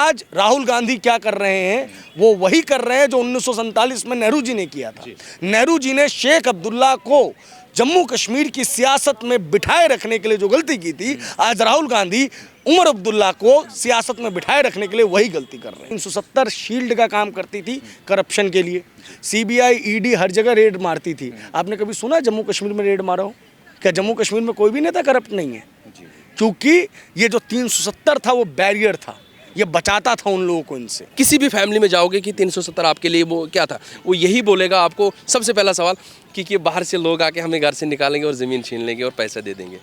आज राहुल गांधी क्या कर रहे हैं, वो वही कर रहे हैं जो 1947 में नेहरू जी ने किया था। नेहरू जी ने शेख अब्दुल्ला को जम्मू कश्मीर की सियासत में बिठाए रखने के लिए जो गलती की थी, आज राहुल गांधी उमर अब्दुल्ला को सियासत में बिठाए रखने के लिए वही गलती कर रहे हैं। 370 शील्ड का काम करती थी करप्शन के लिए, सीबीआई ईडी हर जगह रेड मारती थी। आपने कभी सुना जम्मू कश्मीर में रेड मारा हो? क्या जम्मू कश्मीर में कोई भी नेता करप्ट नहीं है? क्योंकि ये जो 370 था वो बैरियर था, ये बचाता था उन लोगों को इनसे। किसी भी फैमिली में जाओगे कि 370 आपके लिए वो क्या था, वो यही बोलेगा आपको सबसे पहला सवाल कि बाहर से लोग आके हमें घर से निकालेंगे और ज़मीन छीन लेंगे और पैसा दे देंगे।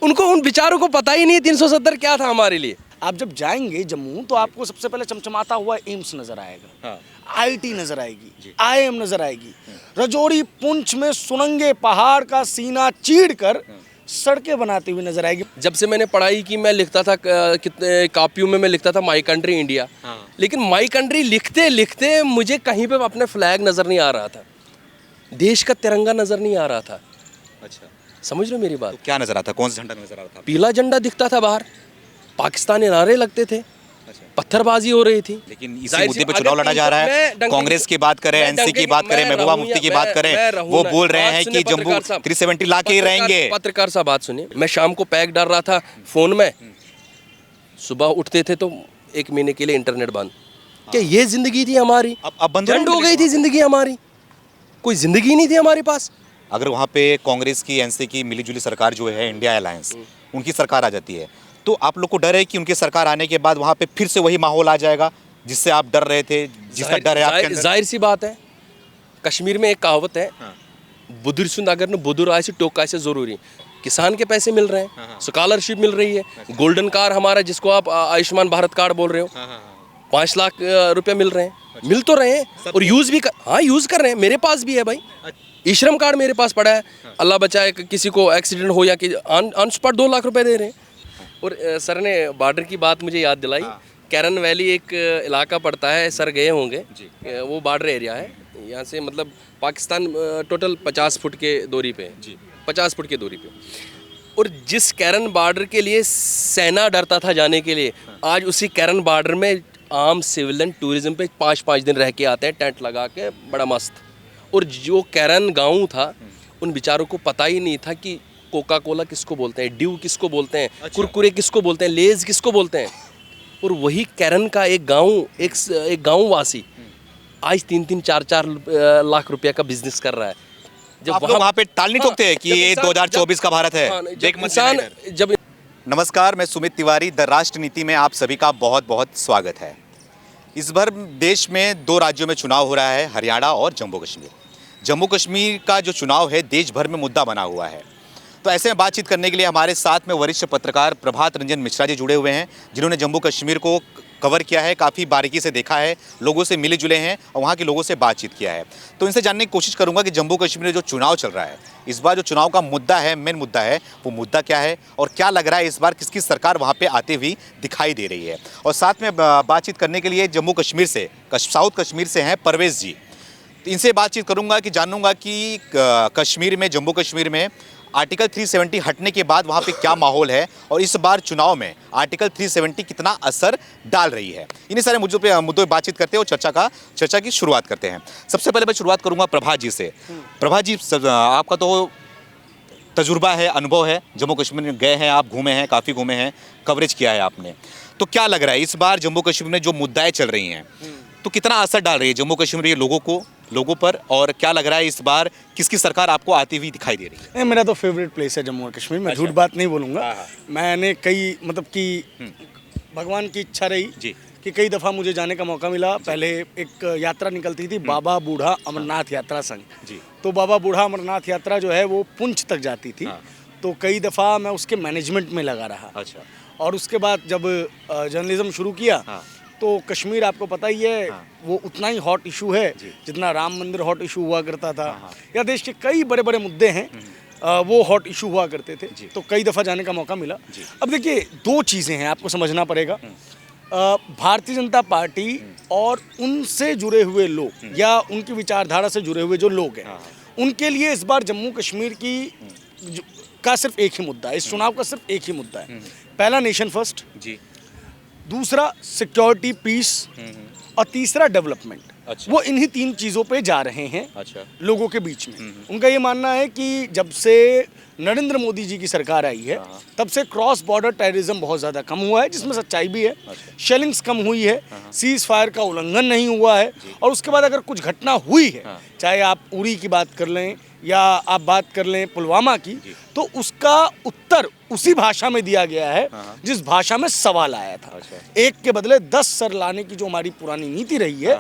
उनको, उन बेचारों को पता ही नहीं 370 क्या था हमारे लिए। आप जब जाएंगे जम्मू तो आपको सबसे पहले चमचमाता हुआ एम्स नजर आएगा, हाँ। आईटी नजर आएगी, आईएम नजर आएगी। राजौरी पुंछ में सुनंगे पहाड़ का सीना चीड़ कर सड़कें बनाती हुई नजर आएगी। जब से मैंने पढ़ाई की मैं लिखता था कितने कापियों में मैं लिखता था माई कंट्री इंडिया, हाँ। लेकिन माई कंट्री लिखते लिखते मुझे कहीं पे अपने फ्लैग नज़र नहीं आ रहा था, देश का तिरंगा नज़र नहीं आ रहा था। अच्छा, समझ रहे हो मेरी बात? तो क्या नजर आता? कौन सा झंडा नजर आ रहा था? पीला झंडा दिखता था बाहर, पाकिस्तानी नारे लगते थे, पत्थरबाजी हो रही थी। लेकिन इसी मुद्दे पे चुनाव लड़ा जा रहा है। कांग्रेस की बात करें, एनसी की बात करें, महबूबा मुफ्ती की बात करें, वो बोल रहे हैं कि जम्मू 370 ला के ही रहेंगे। पत्रकार साहब बात सुनिए, मैं शाम को पैक डाल रहा था फोन में, सुबह उठते थे तो 1 महीने के लिए इंटरनेट बंद। क्या ये जिंदगी थी हमारी? अब बंद हो गई थी जिंदगी हमारी, कोई जिंदगी नहीं थी हमारे पास। अगर वहाँ पे कांग्रेस की, एनसी की मिलीजुली सरकार जो है, इंडिया अलायंस, उनकी सरकार आ जाती है, तो आप लोग को डर है कि उनकी सरकार आने के बाद वहाँ पे फिर से वही माहौल आ जाएगा जिससे आप डर रहे थे, जिसका डर है आपके अंदर? जाहिर सी बात है, कश्मीर में एक कहावत है, बुදුर सुंद अगर न बुදුर आए से टोका से जरूरी। किसान के पैसे मिल रहे हैं, स्कॉलरशिप मिल रही है, गोल्डन कार्ड हमारा जिसको आप आयुष्मान भारत कार्ड बोल रहे हो, 5 लाख रुपए मिल रहे हैं, मिल तो रहे हैं और यूज़ भी यूज़ कर रहे हैं। मेरे पास भी है भाई, ई श्रम कार्ड मेरे पास पड़ा है। अल्लाह बचाए किसी को एक्सीडेंट हो या कि ऑन स्पॉट 2 लाख रुपए दे रहे हैं। और सर ने बॉर्डर की बात मुझे याद दिलाई। कैरन वैली एक इलाका पड़ता है, सर गए होंगे, वो बॉर्डर एरिया है यहाँ से, मतलब पाकिस्तान टोटल 50 फुट के दूरी पे, 50 फुट की दूरी पे। और जिस कैरन बॉर्डर के लिए सेना डरता था जाने के लिए, आज उसी कैरन बॉर्डर में आम सिविलियन टूरिज्म पे 5-5 दिन रह के आते हैं, टेंट लगा के, बड़ा मस्त। और जो कैरन गाँव था, उन बेचारों को पता ही नहीं था कि कोका कोला किसको बोलते हैं, ड्यू किसको बोलते हैं, कुरकुरे किसको बोलते हैं, लेज किसको बोलते हैं। और वही कैरन का एक गाँव वासी आज 3-3, 4-4 लाख रुपया का बिजनेस कर रहा है। जब वहाँ पे टाल नहीं ठोकते हैं कि ये 2024 का भारत है। जब नमस्कार, मैं सुमित तिवारी, द राष्ट्र नीति में आप सभी का बहुत बहुत स्वागत है। इस बार देश में 2 राज्यों में चुनाव हो रहा है, हरियाणा और जम्मू कश्मीर। जम्मू कश्मीर का जो चुनाव है देश भर में मुद्दा बना हुआ है। तो ऐसे में बातचीत करने के लिए हमारे साथ में वरिष्ठ पत्रकार प्रभात रंजन मिश्रा जी जुड़े हुए हैं, जिन्होंने जम्मू कश्मीर को कवर किया है, काफ़ी बारीकी से देखा है, लोगों से मिले जुले हैं और वहाँ के लोगों से बातचीत किया है। तो इनसे जानने की कोशिश करूँगा कि जम्मू कश्मीर में जो चुनाव चल रहा है, इस बार जो चुनाव का मुद्दा है, मेन मुद्दा है, वो मुद्दा क्या है और क्या लग रहा है इस बार किसकी सरकार वहाँ पे आती हुई दिखाई दे रही है। और साथ में बातचीत करने के लिए जम्मू कश्मीर से, साउथ कश्मीर से हैं परवेज़ जी। तो इनसे बातचीत करूँगा कि जानूँगा कि कश्मीर में, जम्मू कश्मीर में आर्टिकल 370 हटने के बाद वहाँ पे क्या माहौल है और इस बार चुनाव में आर्टिकल 370 कितना असर डाल रही है। इन्हीं सारे मुद्दों पे बातचीत करते हैं और चर्चा की शुरुआत करते हैं। सबसे पहले मैं शुरुआत करूँगा प्रभात जी से। प्रभात जी, आपका तो तजुर्बा है, अनुभव है, जम्मू कश्मीर में गए हैं आप, घूमे हैं, काफ़ी घूमे हैं, कवरेज किया है आपने, तो क्या लग रहा है इस बार जम्मू कश्मीर में जो मुद्दाएँ चल रही हैं तो कितना असर डाल रही है जम्मू कश्मीर के लोगों पर, और क्या लग रहा है इस बार किसकी सरकार आपको आती हुई दिखाई दे रही है? मेरा तो फेवरेट प्लेस है जम्मू और कश्मीर, मैं झूठ बात नहीं बोलूँगा। मैंने कई, मतलब कि भगवान की इच्छा रही कि कई दफ़ा मुझे जाने का मौका मिला। पहले एक यात्रा निकलती थी, बाबा बूढ़ा अमरनाथ यात्रा संघ, तो बाबा बूढ़ा अमरनाथ यात्रा जो है वो पुंछ तक जाती थी। तो कई दफ़ा मैं उसके मैनेजमेंट में लगा रहा। अच्छा। और उसके बाद जब जर्नलिज्म शुरू किया तो कश्मीर आपको पता ही है, वो उतना ही हॉट इशू है जितना राम मंदिर हॉट इशू हुआ करता था, या देश के कई बड़े बड़े मुद्दे हैं वो हॉट इशू हुआ करते थे। तो कई दफ़ा जाने का मौका मिला। अब देखिए, 2 चीज़ें हैं आपको समझना पड़ेगा। भारतीय जनता पार्टी और उनसे जुड़े हुए लोग या उनकी विचारधारा से जुड़े हुए जो लोग हैं, उनके लिए इस बार जम्मू कश्मीर का सिर्फ एक ही मुद्दा है, इस चुनाव का सिर्फ एक ही मुद्दा है। पहला, नेशन फर्स्ट। दूसरा सिक्योरिटी पीस, और तीसरा डेवलपमेंट। अच्छा। वो इन्हीं 3 चीज़ों पे जा रहे हैं अच्छा। लोगों के बीच में। उनका ये मानना है कि जब से नरेंद्र मोदी जी की सरकार आई है तब से क्रॉस बॉर्डर टेररिज्म बहुत ज़्यादा कम हुआ है, जिसमें सच्चाई भी है। शेलिंग्स कम हुई है, सीज फायर का उल्लंघन नहीं हुआ है, और उसके बाद अगर कुछ घटना हुई है, चाहे आप उरी की बात कर लें या आप बात कर लें पुलवामा की, तो उसका उत्तर उसी भाषा में दिया गया है जिस भाषा में सवाल आया था। एक के बदले 10 सर लाने की जो हमारी पुरानी नीति रही है,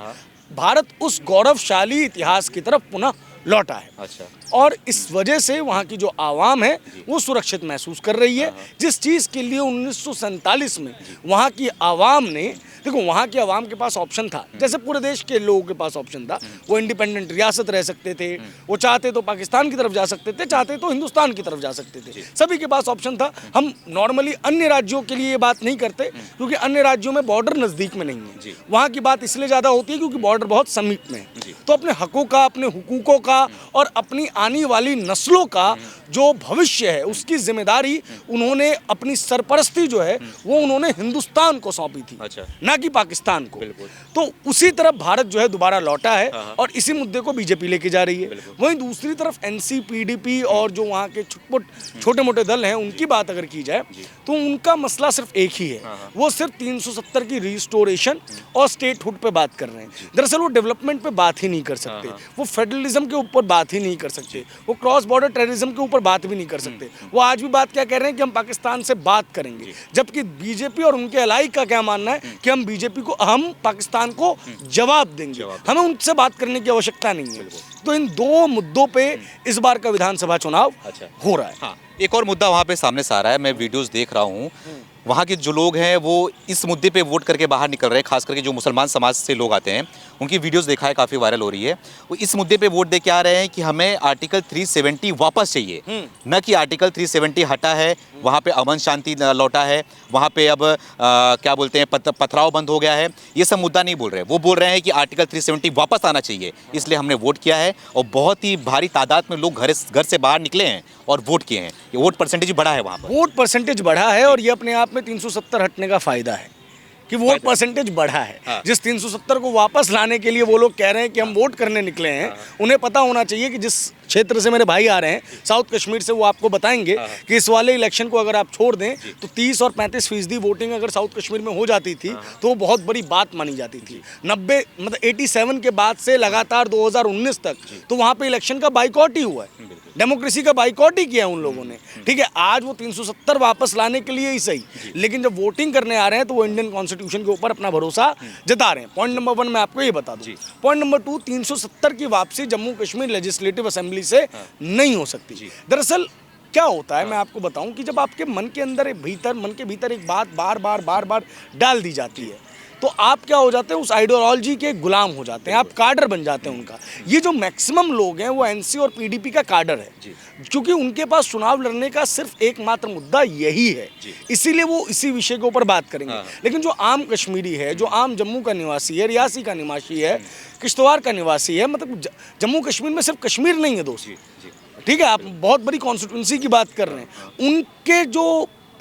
भारत उस गौरवशाली इतिहास की तरफ पुनः लौटा है। अच्छा। और इस वजह से वहाँ की जो आवाम है वो सुरक्षित महसूस कर रही है, जिस चीज़ के लिए 1947 में वहाँ की आवाम ने, देखो वहाँ की आवाम के पास ऑप्शन था, जैसे पूरे देश के लोगों के पास ऑप्शन था। वो इंडिपेंडेंट रियासत रह सकते थे, वो चाहते तो पाकिस्तान की तरफ जा सकते थे, चाहते तो हिंदुस्तान की तरफ जा सकते थे, सभी के पास ऑप्शन था। हम नॉर्मली अन्य राज्यों के लिए ये बात नहीं करते क्योंकि अन्य राज्यों में बॉर्डर नज़दीक में नहीं है। वहाँ की बात इसलिए ज़्यादा होती है क्योंकि बॉर्डर बहुत समीप में है। तो अपने हकों का, अपने हुकूकों का और अपनी आने वाली नस्लों का जो भविष्य है उसकी जिम्मेदारी उन्होंने, अपनी सरपरस्ती जो है वो उन्होंने हिंदुस्तान को सौंपी थी, अच्छा। ना कि पाकिस्तान को। तो उसी तरफ भारत जो है दोबारा लौटा है और इसी मुद्दे को बीजेपी लेके जा रही है। वहीं दूसरी तरफ एनसी, पीडीपी और जो वहाँ के छोटे मोटे दल हैं उनकी बात अगर की जाए तो उनका मसला सिर्फ एक ही है, वो सिर्फ 370 की रिस्टोरेशन और स्टेटहुड पे बात कर रहे हैं। दरअसल वो डेवलपमेंट पे बात ही नहीं कर सकते, वो फेडरलिज्म के ऊपर बात ही नहीं कर सकते, वो क्रॉस बॉर्डर टेररिज्म के ऊपर बात भी नहीं कर सकते। वो आज भी बात क्या कह रहे हैं कि हम पाकिस्तान से बात करेंगे, जबकि बीजेपी और उनके अलाई का क्या मानना है कि हम पाकिस्तान को जवाब देंगे, हमें उनसे बात करने की आवश्यकता नहीं है। तो इन 2 मुद्दों पे इस बार का विधानसभा चुनाव हो रहा है। हाँ, एक और मुद्दा वहाँ पे सामने से आ रहा है, मैं वीडियोस देख रहा हूँ, वहाँ के जो लोग हैं वो इस मुद्दे पे वोट करके बाहर निकल रहे हैं, खास करके जो मुसलमान समाज से लोग आते हैं उनकी वीडियोस देखा है, काफ़ी वायरल हो रही है। वो इस मुद्दे पे वोट दे के आ रहे हैं कि हमें आर्टिकल 370 वापस चाहिए, न कि आर्टिकल 370 हटा है, वहाँ पे अमन शांति लौटा है, वहाँ पे अब क्या बोलते हैं पथराव बंद हो गया है, ये सब मुद्दा नहीं बोल रहे। वो बोल रहे हैं कि आर्टिकल 370 वापस आना चाहिए, इसलिए हमने वोट किया है। और बहुत ही भारी तादाद में लोग घर से बाहर निकले हैं और वोट किए हैं। ये वोट परसेंटेज बढ़ा है, वहाँ पर वोट परसेंटेज बढ़ा है, और ये अपने आप में 370 हटने का फायदा है कि वोट परसेंटेज बढ़ा है। जिस 370 को वापस लाने के लिए वो लोग कह रहे हैं कि हम वोट करने निकले हैं, उन्हें पता होना चाहिए कि जिस क्षेत्र से मेरे भाई आ रहे हैं साउथ कश्मीर से, वो आपको बताएंगे कि इस वाले इलेक्शन को अगर आप छोड़ दें तो 30 और 35% वोटिंग अगर साउथ कश्मीर में हो जाती थी तो वो बहुत बड़ी बात मानी जाती थी। 87 के बाद से लगातार 2019 तक तो वहाँ पे इलेक्शन का बाइकआउट ही हुआ है, डेमोक्रेसी का बाइकआउट ही किया उन लोगों ने। ठीक है, आज वो 370 वापस लाने के लिए ही सही, लेकिन जब वोटिंग करने आ रहे हैं तो वो इंडियन कॉन्स्टिट्यूशन के ऊपर अपना भरोसा जता रहे हैं। पॉइंट नंबर 1 मैं आपको ये बता दूं। पॉइंट नंबर 2, 370 की वापसी जम्मू कश्मीर लेजिस्लेटिव असेंबली से नहीं हो सकती। दरअसल क्या होता है मैं आपको बताऊं कि जब आपके मन के भीतर एक बात बार बार डाल दी जाती है तो आप क्या हो जाते हैं, उस आइडियोलॉजी के गुलाम हो जाते हैं, आप कार्डर बन जाते हैं उनका। ये जो मैक्सिमम लोग हैं वो एनसी और पीडीपी का कार्डर है, क्योंकि उनके पास चुनाव लड़ने का सिर्फ एकमात्र मुद्दा यही है, इसीलिए वो इसी विषय के ऊपर बात करेंगे। लेकिन जो आम कश्मीरी है, जो आम जम्मू का निवासी है, रियासी का निवासी है, किश्तवाड़ का निवासी है, मतलब जम्मू कश्मीर में सिर्फ कश्मीर नहीं है दोस्त, ठीक है, आप बहुत बड़ी कॉन्स्टिट्यूंसी की बात कर रहे हैं। उनके जो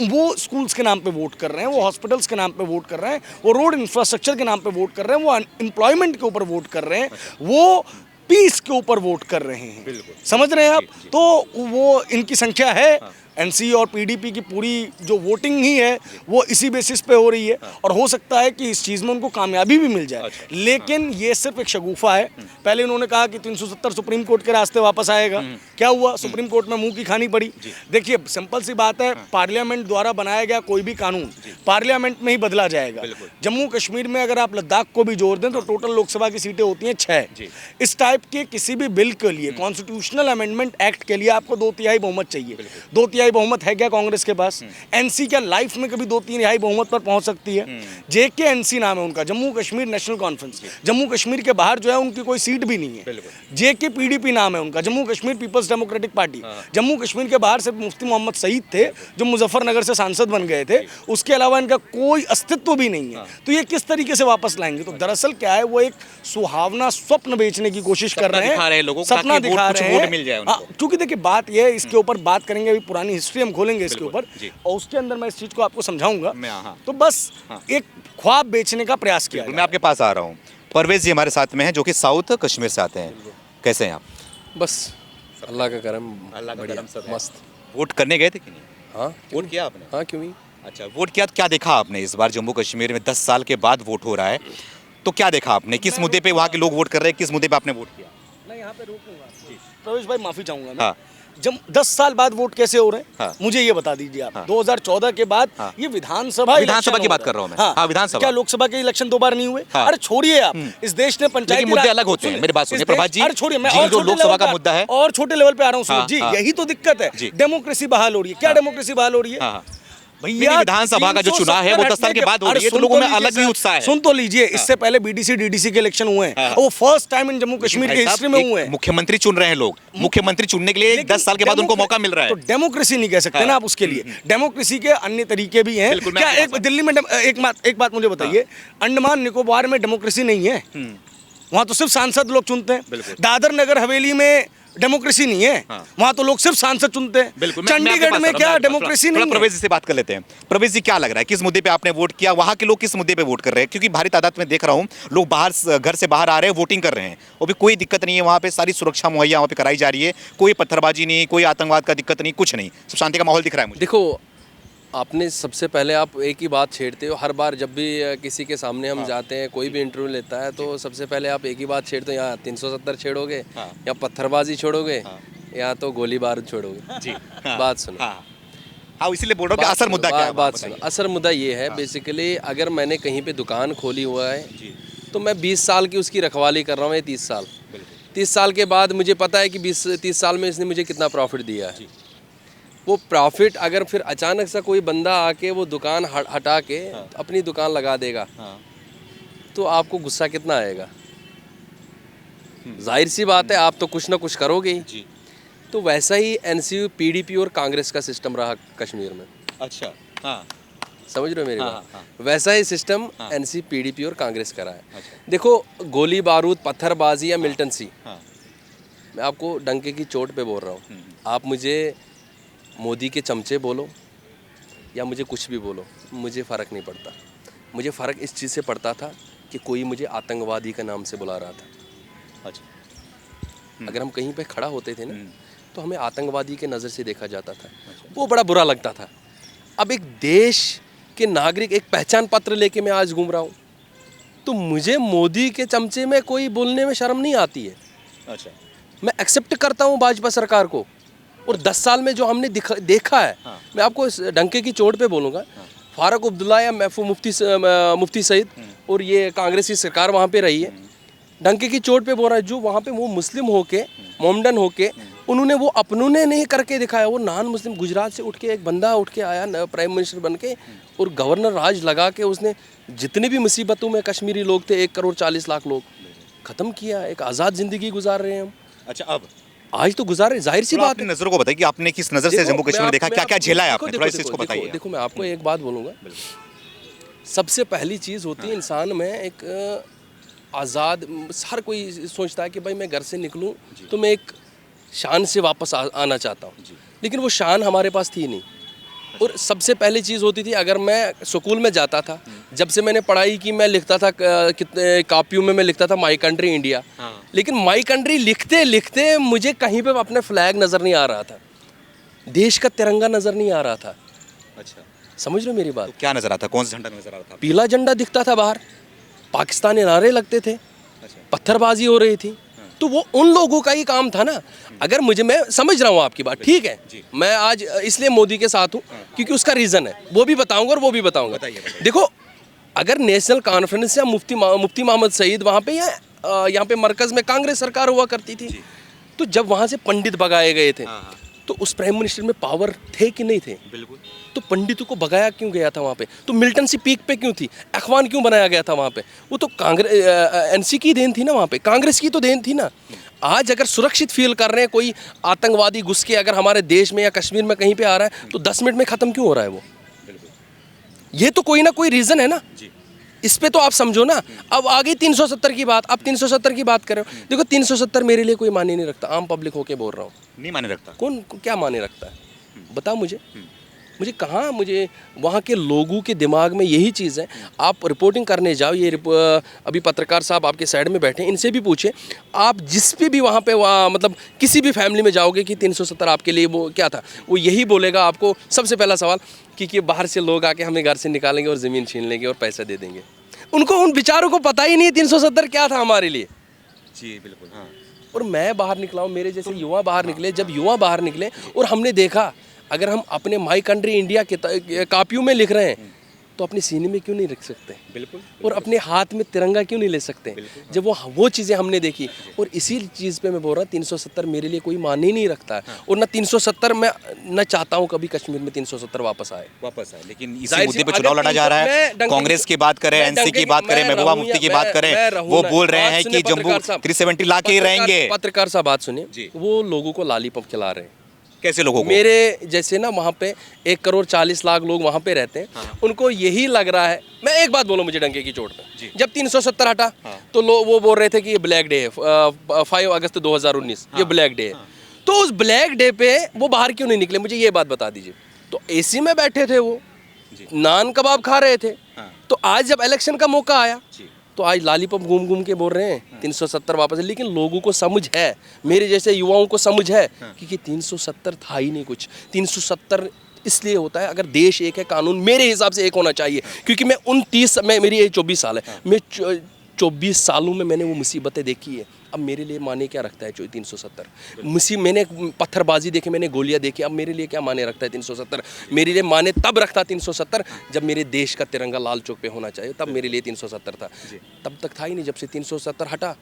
वो स्कूल्स के नाम पे वोट कर रहे हैं, वो हॉस्पिटल्स के नाम पे वोट कर रहे हैं, वो रोड इंफ्रास्ट्रक्चर के नाम पे वोट कर रहे हैं, वो एम्प्लॉयमेंट के ऊपर वोट कर रहे हैं, वो पीस के ऊपर वोट कर रहे हैं। समझ रहे हैं आप? तो वो इनकी संख्या है, एनसी और पीडीपी की पूरी जो वोटिंग ही है वो इसी बेसिस पे हो रही है, और हो सकता है कि इस चीज़ में उनको कामयाबी भी मिल जाए। लेकिन ये सिर्फ एक शगुफा है। पहले इन्होंने कहा कि 370 सुप्रीम कोर्ट के रास्ते वापस आएगा, क्या हुआ? सुप्रीम कोर्ट में मुंह की खानी पड़ी। देखिए, सिंपल सी बात है, पार्लियामेंट द्वारा बनाया गया कोई भी कानून पार्लियामेंट में ही बदला जाएगा। जम्मू कश्मीर में अगर आप लद्दाख को भी जोड़ दें तो टोटल लोकसभा की सीटें होती हैं 6। इस टाइप के किसी भी बिल के लिए, कॉन्स्टिट्यूशनल अमेंडमेंट एक्ट के लिए आपको 2/3 बहुमत चाहिए। 2/3 बहुमत है क्या कांग्रेस के पास? एनसी क्या लाइफ में कभी 2/3 बहुमत पर पहुंच सकती है? JKNC नाम है उनका, जम्मू कश्मीर नेशनल कॉन्फ्रेंस। जम्मू कश्मीर के बाहर जो है उनकी कोई सीट भी नहीं है। JKPDP नाम है उनका, Jammu Kashmir people's democratic party. Jammu Kashmir के बाहर सिर्फ मुफ्ती मोहम्मद सईद थे जो मुजफ्फरनगर से सांसद बन गए थे, उसके अलावा इनका कोई अस्तित्व भी नहीं है। तो ये किस तरीके से वापस लाएंगे? तो दरअसल क्या है, वो एक सुहावना स्वप्न बेचने की कोशिश कर रहे हैं, सपना दिखा रहे हैं। क्योंकि देखिए बात यह है, इसके ऊपर बात करेंगे, अभी पुरानी पुरानी हिस्ट्री हम खोलेंगे इसके ऊपर जी। और उसके अंदर मैं इस चीज़ को आपको समझाऊंगा। हाँ। तो बस एक ख्वाब बेचने का प्रयास किया मैं आपके पास आ रहा हूँ। परवेज जी हमारे साथ में हैं जो कि साउथ कश्मीर से आते हैं। कैसे हैं आप? बस अल्लाह का करम, अल्लाह का बढ़िया, करम सब है। मस्त। वोट करने गए थे कि नहीं? हाँ वोट किया आपने? हाँ, क्यों नहीं? अच्छा, वोट किया तो क्या देखा आपने इस बार जम्मू कश्मीर में 10 साल के बाद वोट हो रहा है, तो क्या देखा आपने? किस मुद्दे पे वहाँ के लोग वोट कर रहे हैं, किस मुद्दे पे आपने वोट किया? मैं यहाँ पे रोकूंगा प्रवेश भाई, माफी चाहूंगा मैं। हाँ। जब 10 साल बाद वोट कैसे हो रहे हैं, हाँ। मुझे ये बता दीजिए आप। हाँ। 2014 के बाद हाँ। ये विधानसभा विधानसभा इलेक्शन की हो बात रहा कर रहा हूं मैं। हाँ, हाँ, विधानसभा। क्या लोकसभा के इलेक्शन 2 बार नहीं हुए? हाँ। अरे छोड़िए आप, इस देश ने पंचायती लेकिन मुद्दे राज- अलग होते हैं, सुनिए, मेरी बात सुनिए इस प्रभात देश- जी। अरे छोड़िए, मैं जी, और जो छोटे लोकसभा लेवल का पे- मुद्दा है। और छोटे लेवल पे आ रहा हूँ हाँ, सूरज जी। हाँ। यही तो दिक्कत है, जी। डेमोक्रेसी बहाल हो रही है। क्या डेमोक्रेसी बहाल हो रही है हाँ। भैया विधानसभा का जो चुनाव है वो 10 साल के बाद हो रही है, तो सुन लोगों में लीजिए अलग ही सर, उत्साह है। सुन तो लीजिए, इससे पहले बीडीसी डीडीसी के इलेक्शन हुए हैं हाँ। और वो first time in Jammu Kashmir भाई की साहब, हिस्ट्री में एक हुए हैं। मुख्यमंत्री चुन रहे हैं लोग, मुख्यमंत्री चुनने के लिए लेकिन 10 साल के बाद उनको मौका मिल रहा है। तो डेमोक्रेसी नहीं कह सकते हाँ। ना आप उसके लिए। डेमोक्रेसी के अन्य तरीके भी हैं। बिल्कुल, मैं क्या आपके एक पास दिल्ली में एक बात मुझे बताइए, अंडमान निकोबार में डेमोक्रेसी नहीं है? वहाँ तो सिर्फ सांसद लोग चुनते हैं। बिल्कुल। दादर नगर हवेली में डेमोक्रेसी नहीं है, हाँ। वहाँ तो लोग सिर्फ सांसद चुनते हैं। बिल्कुल, चंडीगढ़ में क्या डेमोक्रेसी नहीं है? प्रवेश जी से बात कर लेते हैं। प्रवेश जी, क्या लग रहा है किस मुद्दे पे आपने वोट किया? वहाँ के लोग किस मुद्दे पे वोट कर रहे हैं? क्योंकि भारी तादाद में देख रहा हूँ लोग बाहर, घर से बाहर आ रहे हैं, वोटिंग कर रहे हैं और भी कोई दिक्कत नहीं है। वहाँ पे सारी सुरक्षा मुहैया वहाँ पे कराई जा रही है, कोई पत्थरबाजी नहीं, कोई आतंकवाद का दिक्कत नहीं, कुछ नहीं, सब शांति का माहौल दिख रहा है मुझे। देखो, आपने सबसे पहले आप एक ही बात छेड़ते हो हर बार जब भी किसी के सामने हम जाते हैं, कोई भी इंटरव्यू लेता है, तो सबसे पहले आप एक ही बात छेड़ते हो, यहाँ 370 छेड़ोगे, या पत्थरबाजी छोड़ोगे, या तो गोली बारूद छोड़ोगे। जी, बात सुनो। हाँ, इसीलिए बोल रहा हूँ कि असल मुद्दा क्या है? बात सुनो। असल मुद्दा ये है, बेसिकली अगर मैंने कहीं पे दुकान खोली हुआ है तो मैं 20 साल की उसकी रखवाली कर रहा हूँ, या 30 साल। 30 साल के बाद मुझे पता है कि 20-30 साल में इसने मुझे कितना प्रॉफिट दिया है। वो प्रॉफिट अगर फिर अचानक से कोई बंदा आके वो दुकान हटा के अपनी दुकान लगा देगा, तो आपको गुस्सा कितना आएगा? जाहिर सी बात है, आप तो कुछ ना कुछ करोगे ही। तो वैसा ही एनसीयू, पीडीपी और कांग्रेस का सिस्टम रहा कश्मीर में। अच्छा, हाँ, समझ रहे हो मेरी हाँ, बात? हाँ। वैसा ही सिस्टम एनसी, पीडीपी और कांग्रेस का रहा है। देखो, गोली बारूद, पत्थरबाजी या मिलिटेंसी, मैं आपको डंके की चोट पे बोल रहा हूँ। आप मुझे मोदी के चमचे बोलो या मुझे कुछ भी बोलो, मुझे फ़र्क नहीं पड़ता। मुझे फ़र्क इस चीज़ से पड़ता था कि कोई मुझे आतंकवादी का नाम से बुला रहा था। अच्छा। अगर हम कहीं पे खड़ा होते थे ना, तो हमें आतंकवादी के नज़र से देखा जाता था। वो बड़ा बुरा लगता था। अब एक देश के नागरिक एक पहचान पत्र लेके मैं आज घूम रहा हूँ, तो मुझे मोदी के चमचे में कोई बोलने में शर्म नहीं आती है। अच्छा, मैं एक्सेप्ट करता हूँ भाजपा सरकार को, और 10 साल में जो हमने देखा है, मैं आपको इस डंके की चोट पे बोलूँगा। फारूक अब्दुल्ला या महफूज मुफ्ती सईद और ये कांग्रेस की सरकार वहाँ पे रही है, डंके की चोट पे बोल रहा है। जो वहाँ पे वो मुस्लिम होके, मोमडन होके, उन्होंने वो अपनों ने नहीं करके दिखाया। वो नॉन मुस्लिम गुजरात से उठ के एक बंदा उठ के आया प्राइम मिनिस्टर बन के, और गवर्नर राज लगा के उसने जितनी भी मुसीबतों में कश्मीरी लोग थे, 1 करोड़ 40 लाख लोग, ख़त्म किया। एक आज़ाद ज़िंदगी गुजार रहे हैं हम। अच्छा, अब आज तो गुजार रहे, जाहिर सी बात अपनी नजरों को बताइए कि आपने किस नजर से जम्मू कश्मीर में देखा, क्या क्या झेला है आपने, थोड़ा इस चीज को बताइए। देखो, मैं आपको एक बात बोलूँगा। सबसे पहली चीज़ होती है इंसान में एक आज़ाद, हर कोई सोचता है कि भाई मैं घर से निकलूं तो मैं एक शान से वापस आना चाहता हूं, लेकिन वो शान हमारे पास थी नहीं। और सबसे पहली चीज़ होती थी, अगर मैं स्कूल में जाता था, जब से मैंने पढ़ाई की, मैं लिखता था कितने कापियों में मैं लिखता था माई कंट्री इंडिया, लेकिन माई कंट्री लिखते लिखते मुझे कहीं पे अपने फ्लैग नज़र नहीं आ रहा था, देश का तिरंगा नज़र नहीं आ रहा था। अच्छा, समझ रहे हो मेरी बात? तो क्या नजर आता, कौन सा झंडा नजर आ रहा था? पीला झंडा दिखता था बाहर, पाकिस्तानी नारे लगते थे, पत्थरबाजी हो रही थी। तो वो उन लोगों का ही काम था ना। अगर मैं समझ रहा हूँ आपकी बात, ठीक है, मैं आज इसलिए मोदी के साथ हूँ क्योंकि उसका रीज़न है, वो भी बताऊंगा और वो भी बताऊंगा। देखो, अगर नेशनल कॉन्फ्रेंस या मुफ्ती मोहम्मद सईद वहाँ पे, या यहाँ पे मरकज़ में कांग्रेस सरकार हुआ करती थी, तो जब वहाँ से पंडित भगाए गए थे, तो उस प्राइम मिनिस्टर में पावर थे कि नहीं थे? बिल्कुल। तो पंडितों को भगाया क्यों गया था वहाँ पे? तो मिलिटेंसी पीक पे क्यों थी? अखवान क्यों बनाया गया था वहाँ पे? वो तो कांग्रेस एनसी की देन थी ना, वहाँ पे कांग्रेस की तो देन थी ना। आज अगर सुरक्षित फील कर रहे हैं, कोई आतंकवादी घुस के अगर हमारे देश में या कश्मीर में कहीं पे आ रहा है, तो 10 मिनट में ख़त्म क्यों हो रहा है वो? ये तो कोई ना कोई रीज़न है ना। इस पे तो आप समझो ना। अब आ गई 370 की बात, आप 370 की बात कर रहे हो। देखो, 370 मेरे लिए कोई माने नहीं रखता, आम पब्लिक होके बोल रहा हूँ। नहीं माने रखता? कौन क्या माने रखता है? बता मुझे कहाँ, मुझे वहाँ के लोगों के दिमाग में यही चीज़ है। आप रिपोर्टिंग करने जाओ, ये अभी पत्रकार साहब आपके साइड में बैठे हैं, इनसे भी पूछे, आप जिस पे भी वहाँ पे मतलब किसी भी फैमिली में जाओगे कि 370 आपके लिए वो क्या था, वो यही बोलेगा आपको सबसे पहला सवाल कि बाहर से लोग आके हमें घर से निकालेंगे और ज़मीन छीन लेंगे और पैसा दे देंगे। उनको, उन बेचारों को पता ही नहीं 370 क्या था हमारे लिए। जी बिल्कुल। हाँ। और मैं बाहर निकला हूँ, मेरे जैसे युवा बाहर निकले, जब युवा बाहर निकले और हमने देखा, अगर हम अपने माई कंट्री इंडिया के कापियों में लिख रहे हैं तो अपने सीने में क्यों नहीं रख सकते? बिल्कुल। और अपने हाथ में तिरंगा क्यों नहीं ले सकते? जब वो चीज़ें हमने देखी, और इसी चीज़ पे मैं बोल रहा हूँ 370 मेरे लिए कोई मायने ही नहीं रखता है। और ना 370 मैं न चाहता हूँ कभी कश्मीर में 370 वापस आए। लेकिन इसी मुद्दे पे चुनाव लड़ा जा रहा है। कांग्रेस की बात करें, एनसी की बात करें, महबूबा मुफ्ती की बात करें, वो बोल रहे हैं कि जम्मू 370 ला के ही रहेंगे। पत्रकार साहब बात सुनिए, वो लोगों को लालीपॉप खिला रहे हैं। कैसे लोगों को? मेरे जैसे ना वहाँ पे 1 करोड़ 40 लाख लोग वहाँ पे रहते हैं। उनको यही लग रहा है, मैं एक बात बोलूँ मुझे डंके की चोट पे, जब 370 हटा तो लोग वो बोल रहे थे कि ये ब्लैक डे है, 5 अगस्त 2019 ये ब्लैक डे है। तो उस ब्लैक डे पे वो बाहर क्यों नहीं निकले, मुझे ये बात बता दीजिए। तो एसी में बैठे थे वो, नान कबाब खा रहे थे। तो आज जब इलेक्शन का मौका आया तो आज लालीपॉप घूम घूम के बोल रहे हैं 370 वापस। लेकिन लोगों को समझ है, मेरे जैसे युवाओं को समझ है कि 370 था ही नहीं कुछ। 370 इसलिए होता है, अगर देश एक है, कानून मेरे हिसाब से एक होना चाहिए। क्योंकि मैं मेरी एज 24 साल है, मैं 24 सालों में मैंने वो मुसीबतें देखी है। अब मेरे लिए माने क्या रखता है 370? मैंने पत्थरबाजी देखी, मैंने गोलियां देखी, अब मेरे लिए क्या माने रखता है 370? मेरे लिए माने तब रखता 370 जब मेरे देश का तिरंगा लाल चौक पे होना चाहिए, तब मेरे लिए 370 था। तब तक था ही नहीं। जब से 370 हटा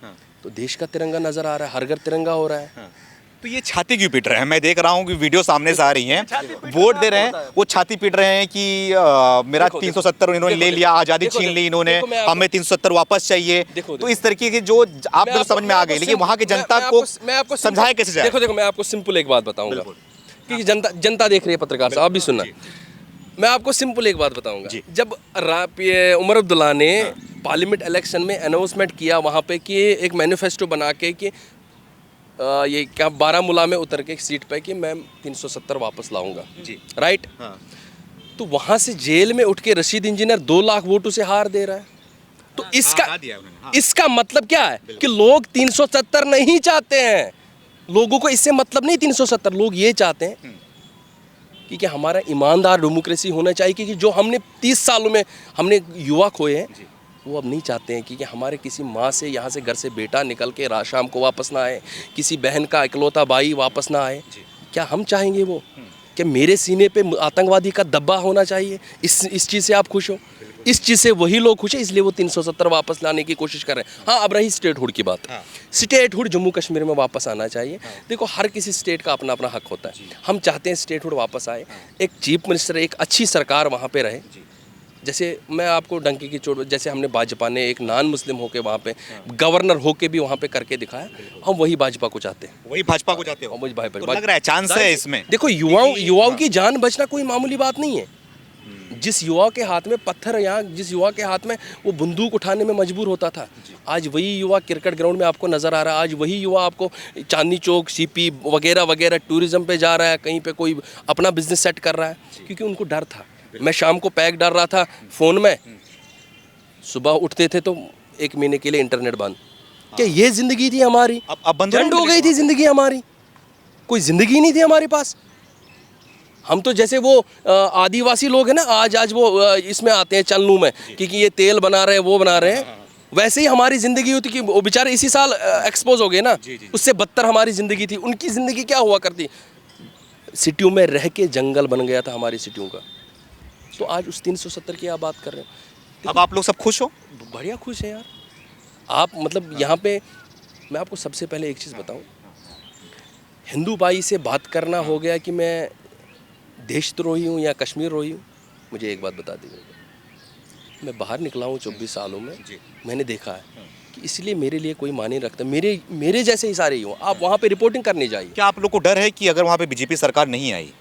तो देश का तिरंगा नजर आ रहा है, हर घर तिरंगा हो रहा है। तो ये छाती क्यों पीट रहे हैं? मैं देख रहा हूँ कि वीडियो सामने से आ रही हैं, वोट दे रहे हैं, वो छाती पीट रहे हैं कि मेरा 370 इन्होंने ले लिया, आज़ादी छीन ली इन्होंने, हमें 370 वापस चाहिए। तो इस तरीके की जो आप लोग समझ में आ गई, लेकिन वहाँ की जनता को समझाएं कैसे जाए? देखो मैं आपको सिंपल एक बात बताऊंगा, क्योंकि जनता देख रही है। पत्रकार साहब आप भी सुनना, मैं आपको सिंपल एक बात बताऊंगा। जब उमर अब्दुल्ला ने पार्लियामेंट इलेक्शन में अनाउंसमेंट किया वहाँ पे कि एक मैनिफेस्टो बना के कि ये क्या बारामूला में उतर के एक सीट पे कि मैं 370 वापस लाऊंगा, राइट? तो वहाँ से जेल में उठ के रशीद इंजीनियर 2 लाख वोटों से हार दे रहा है। तो इसका मतलब क्या है कि लोग 370 नहीं चाहते हैं। लोगों को इससे मतलब नहीं 370, लोग ये चाहते हैं कि हमारा ईमानदार डेमोक्रेसी होना चाहिए। क्योंकि जो हमने 30 सालों में हमने युवा खोए हैं, वो अब नहीं चाहते हैं कि हमारे किसी माँ से यहाँ से घर से बेटा निकल के रात शाम को वापस ना आए, किसी बहन का इकलौता भाई वापस ना आए। क्या हम चाहेंगे वो? क्या मेरे सीने पे आतंकवादी का दब्बा होना चाहिए? इस चीज़ से आप खुश हो? इस चीज़ से वही लोग खुश हैं, इसलिए वो 370 वापस लाने की कोशिश कर रहे हैं। हाँ, अब रही स्टेटहुड की बात। स्टेटहुड जम्मू कश्मीर में वापस आना चाहिए। देखो, हर किसी स्टेट का अपना अपना हक होता है। हम चाहते हैं स्टेटहुड वापस आए, एक चीफ मिनिस्टर, एक अच्छी सरकार वहाँ पे रहे। जैसे मैं आपको डंकी की चोट, जैसे हमने भाजपा ने एक नॉन मुस्लिम होके वहाँ पे गवर्नर होके भी वहाँ पे करके दिखाया, हम वही भाजपा को चाहते हैं। वही भाजपा को चाहते हो? तो लग रहा है चांस है इसमें। देखो, युवाओं की जान बचना कोई मामूली बात नहीं है। जिस युवा के हाथ में पत्थर, यहाँ जिस युवा के हाथ में वो बंदूक उठाने में मजबूर होता था, आज वही युवा क्रिकेट ग्राउंड में आपको नज़र आ रहा है। आज वही युवा आपको चांदनी चौक, सीपी वगैरह वगैरह टूरिज्म पे जा रहा है, कहीं पे कोई अपना बिजनेस सेट कर रहा है, क्योंकि उनको डर था। मैं शाम को पैक डाल रहा था फ़ोन में, सुबह उठते थे तो 1 महीने के लिए इंटरनेट बंद। क्या ये ज़िंदगी थी हमारी? अब बंद हो गई थी ज़िंदगी हमारी, कोई ज़िंदगी नहीं थी हमारे पास। हम तो जैसे वो आदिवासी लोग हैं ना, आज वो इसमें आते हैं चलनू में, क्योंकि ये तेल बना रहे हैं, वो बना रहे हैं। वैसे ही हमारी ज़िंदगी होती कि वो बेचारे इसी साल एक्सपोज हो गए ना, उससे बदतर हमारी ज़िंदगी थी। उनकी ज़िंदगी क्या हुआ करती? सिटियों में रह के जंगल बन गया था हमारी सिटियों का। तो आज उस 370 की आप बात कर रहे हैं। अब आप लोग सब खुश हो? बढ़िया खुश है यार। आप मतलब यहाँ पे मैं आपको सबसे पहले एक चीज़ बताऊँ, हिंदू भाई से बात करना हो गया कि मैं देशद्रोही हूँ या कश्मीर रोही हूँ। मुझे एक बात बता दीजिए, मैं बाहर निकला हूँ 24 सालों में, मैंने देखा है कि इसलिए मेरे लिए कोई मायने रखता। मेरे जैसे ही सारे ही हो। आप वहाँ पे रिपोर्टिंग करने जाइए। क्या आप लोग को डर है कि अगर वहाँ पे बीजेपी सरकार नहीं आई,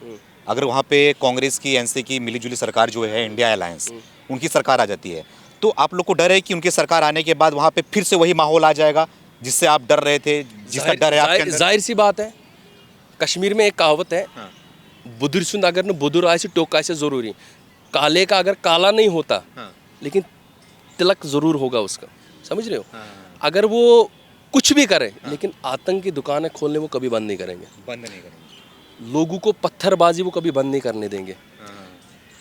अगर वहाँ पे कांग्रेस की, एनसी की मिलीजुली सरकार जो है, इंडिया अलायंस, उनकी सरकार आ जाती है, तो आप लोग को डर है कि उनकी सरकार आने के बाद वहाँ पे फिर से वही माहौल आ जाएगा जिससे आप डर रहे थे, जिसका डर है आपके अंदर? जाहिर सी बात है, कश्मीर में एक कहावत है, बुद्धिस्ट अगर न बुद्धुर आए टोक आए जरूरी काले का अगर काला नहीं होता लेकिन तिलक जरूर होगा उसका, समझ रहे हो? अगर वो कुछ भी करे लेकिन आतंक की दुकानें खोलने वो कभी बंद नहीं करेंगे। लोगों को पत्थरबाजी वो कभी बंद नहीं करने देंगे।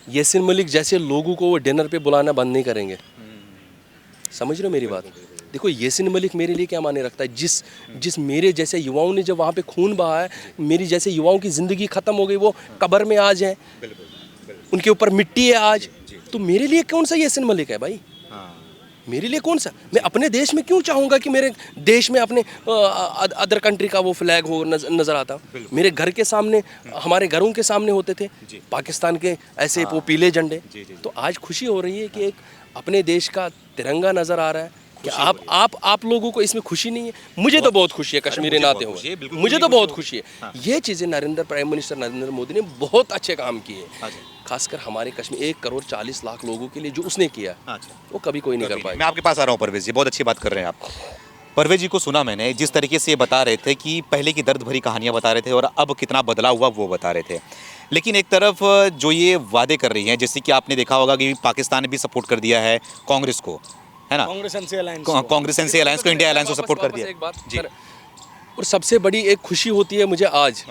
यासीन मलिक जैसे लोगों को वो डिनर पे बुलाना बंद नहीं करेंगे। समझ रहे हो मेरी बात? देखो यासीन मलिक मेरे लिए क्या माने रखता है, जिस मेरे जैसे युवाओं ने जब वहाँ पे खून बहा है, मेरी जैसे युवाओं की ज़िंदगी ख़त्म हो गई, वो कब्र में आज हैं, उनके ऊपर मिट्टी है आज, तो मेरे लिए कौन सा यासीन मलिक है भाई? मेरे लिए कौन सा? मैं अपने देश में क्यों चाहूँगा कि मेरे देश में अपने अदर कंट्री का वो फ्लैग हो नज़र आता? मेरे घर के सामने, हमारे घरों के सामने होते थे पाकिस्तान के ऐसे वो पीले झंडे। तो आज खुशी हो रही है कि एक अपने देश का तिरंगा नज़र आ रहा है। कि आप लोगों को इसमें खुशी नहीं है? मुझे तो बहुत खुशी है कश्मीरी नाते हुए, मुझे तो बहुत खुशी है। ये चीज़ें प्राइम मिनिस्टर नरेंद्र मोदी ने बहुत अच्छे काम किए, खासकर हमारे कश्मीर 1,40,00,000 लोगों के लिए जो उसने किया वो कभी कोई नहीं कर पाएगा। मैं आपके पास आ रहा हूँ परवेज जी, बहुत अच्छी बात कर रहे हैं आप। परवेज जी को सुना मैंने, जिस तरीके से ये बता रहे थे कि पहले की दर्द भरी कहानियाँ बता रहे थे और अब कितना बदलाव हुआ वो बता रहे थे। लेकिन एक तरफ जो ये वादे कर रही हैं, जैसे कि आपने देखा होगा कि पाकिस्तान ने भी सपोर्ट कर दिया है कांग्रेस को, है ना? कांग्रेस एनसी अलायंस को, इंडिया अलायंस को सपोर्ट कर दिया। एक बात जी, और सबसे बड़ी एक खुशी होती है मुझे आज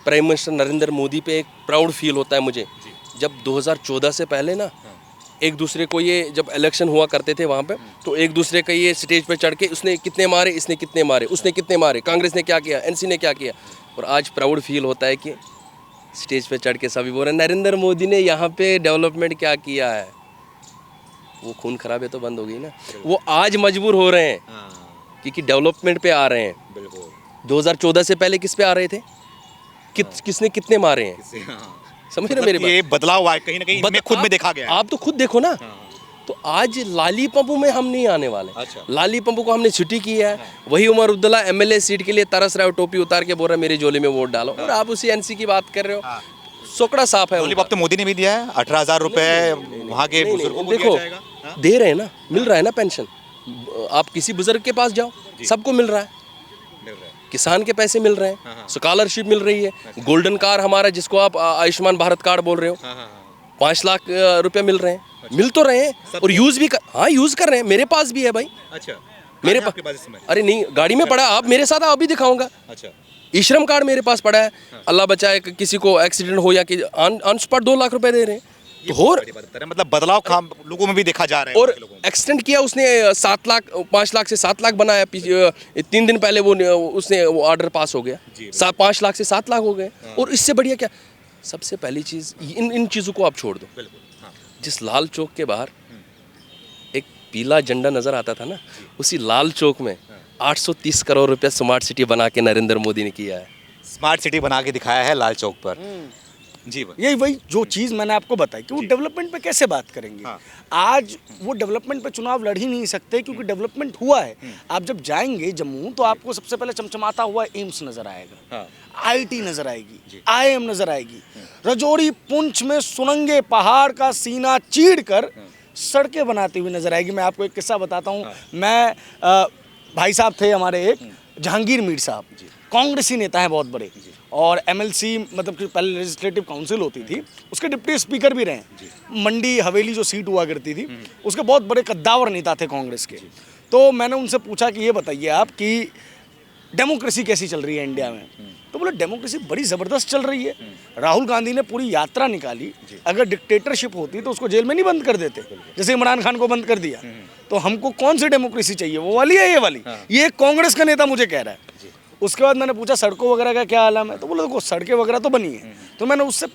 प्राइम मिनिस्टर नरेंद्र मोदी पे एक प्राउड फील होता है मुझे। जब 2014 से पहले ना एक दूसरे को ये जब इलेक्शन हुआ करते थे वहाँ पे, तो एक दूसरे का ये स्टेज पे चढ़ के उसने कितने मारे, इसने कितने मारे, उसने कितने मारे, कांग्रेस ने क्या किया, एनसी ने क्या किया। और आज प्राउड फील होता है कि स्टेज पे चढ़ के सभी बोल रहे हैं नरेंद्र मोदी ने यहाँ पे डेवलपमेंट क्या किया है। वो खून खराबे तो बंद हो गई ना, वो आज मजबूर हो रहे हैं क्योंकि डेवलपमेंट पे आ रहे हैं। 2014 से पहले किस पे आ रहे थे? किसने कितने मारे हैं? समझ रहे मेरे बात? ये बदलाव आए कहीं ना कहीं इनमें खुद में देखा गया है। आप तो खुद देखो ना। तो आज लाली पंपू में हम नहीं आने वाले। लाली पंपू को हमने छुट्टी की है। वही उमर अब्दुल्ला एमएलए सीट के लिए तरस रहा है, टोपी उतार के बोल रहा है मेरे झोले में वोट डालो, और आप उसी एनसी की बात कर रहे हो। सोकड़ा साफ है। अब तो मोदी ने भी दिया है 18,000 रुपए वहाँ के बुजुर्गों को दिया जाएगा। दे रहे हैं ना, मिल रहा है ना पेंशन। आप किसी बुजुर्ग के पास जाओ, सबको मिल रहा है। किसान के पैसे मिल रहे हैं, स्कॉलरशिप मिल रही है, गोल्डन कार हमारा जिसको आप आयुष्मान भारत कार्ड बोल रहे हो, 5 लाख रुपए मिल रहे हैं, मिल तो रहे हैं और यूज भी यूज कर रहे हैं। मेरे पास भी है भाई। अच्छा, मेरे पास अरे नहीं, गाड़ी में पड़ा, आप मेरे साथ आओ, अभी दिखाऊंगा। अच्छा, ई श्रम कार्ड मेरे पास पड़ा है। अल्लाह बचाए किसी को एक्सीडेंट हो या कि ऑन स्पॉट 2 लाख रुपए दे रहे हैं। तो हो मतलब बदलाव लोगों में भी देखा जा रहा है। और एक्सटेंड किया उसने 7 लाख, 5 लाख से 7 लाख बनाया। 3 दिन पहले उसने वो ऑर्डर पास हो गया। 5 लाख से 7 लाख हो गए। और इससे बढ़िया क्या? सबसे पहली चीज़ इन चीज़ों को आप छोड़ दो। जिस लाल चौक के बाहर एक पीला झंडा नजर आता था ना, उसी लाल चौक में 830 करोड़ रुपया स्मार्ट सिटी बना के नरेंद्र मोदी ने किया है। स्मार्ट सिटी बना के दिखाया है लाल चौक पर। जी यही वही जो चीज़ मैंने आपको बताई कि वो डेवलपमेंट पे कैसे बात करेंगे। आज वो डेवलपमेंट पे चुनाव लड़ ही नहीं सकते क्योंकि डेवलपमेंट हुआ है। आप जब जाएंगे जम्मू तो आपको सबसे पहले चमचमाता हुआ एम्स नजर आएगा, आईटी नजर आएगी, आईएम नजर आएगी। रजौरी पुंछ में सुरंगे पहाड़ का सीना चीड़ कर सड़कें बनाती हुई नजर आएगी। मैं आपको एक किस्सा बताता हूँ। मैं भाई साहब थे हमारे एक जहांगीर मीर साहब, कांग्रेसी नेता हैं बहुत बड़े, और एमएलसी मतलब कि पहले लेजिस्लेटिव काउंसिल होती थी, उसके डिप्टी स्पीकर भी रहे। मंडी हवेली जो सीट हुआ करती थी उसके बहुत बड़े कद्दावर नेता थे कांग्रेस के। तो मैंने उनसे पूछा कि ये बताइए आप कि डेमोक्रेसी कैसी चल रही है इंडिया में? तो बोले डेमोक्रेसी बड़ी ज़बरदस्त चल रही है। राहुल गांधी ने पूरी यात्रा निकाली, अगर डिक्टेटरशिप होती तो उसको जेल में नहीं बंद कर देते जैसे इमरान खान को बंद कर दिया। तो हमको कौन सी डेमोक्रेसी चाहिए, वो वाली है ये वाली? ये कांग्रेस का नेता मुझे कह रहा है। उसके बाद मैंने पूछा सड़कों वगैरह का क्या आलम है? तो बोले देखो सड़कें वगैरह तो बनी है। तो मैंने उनसे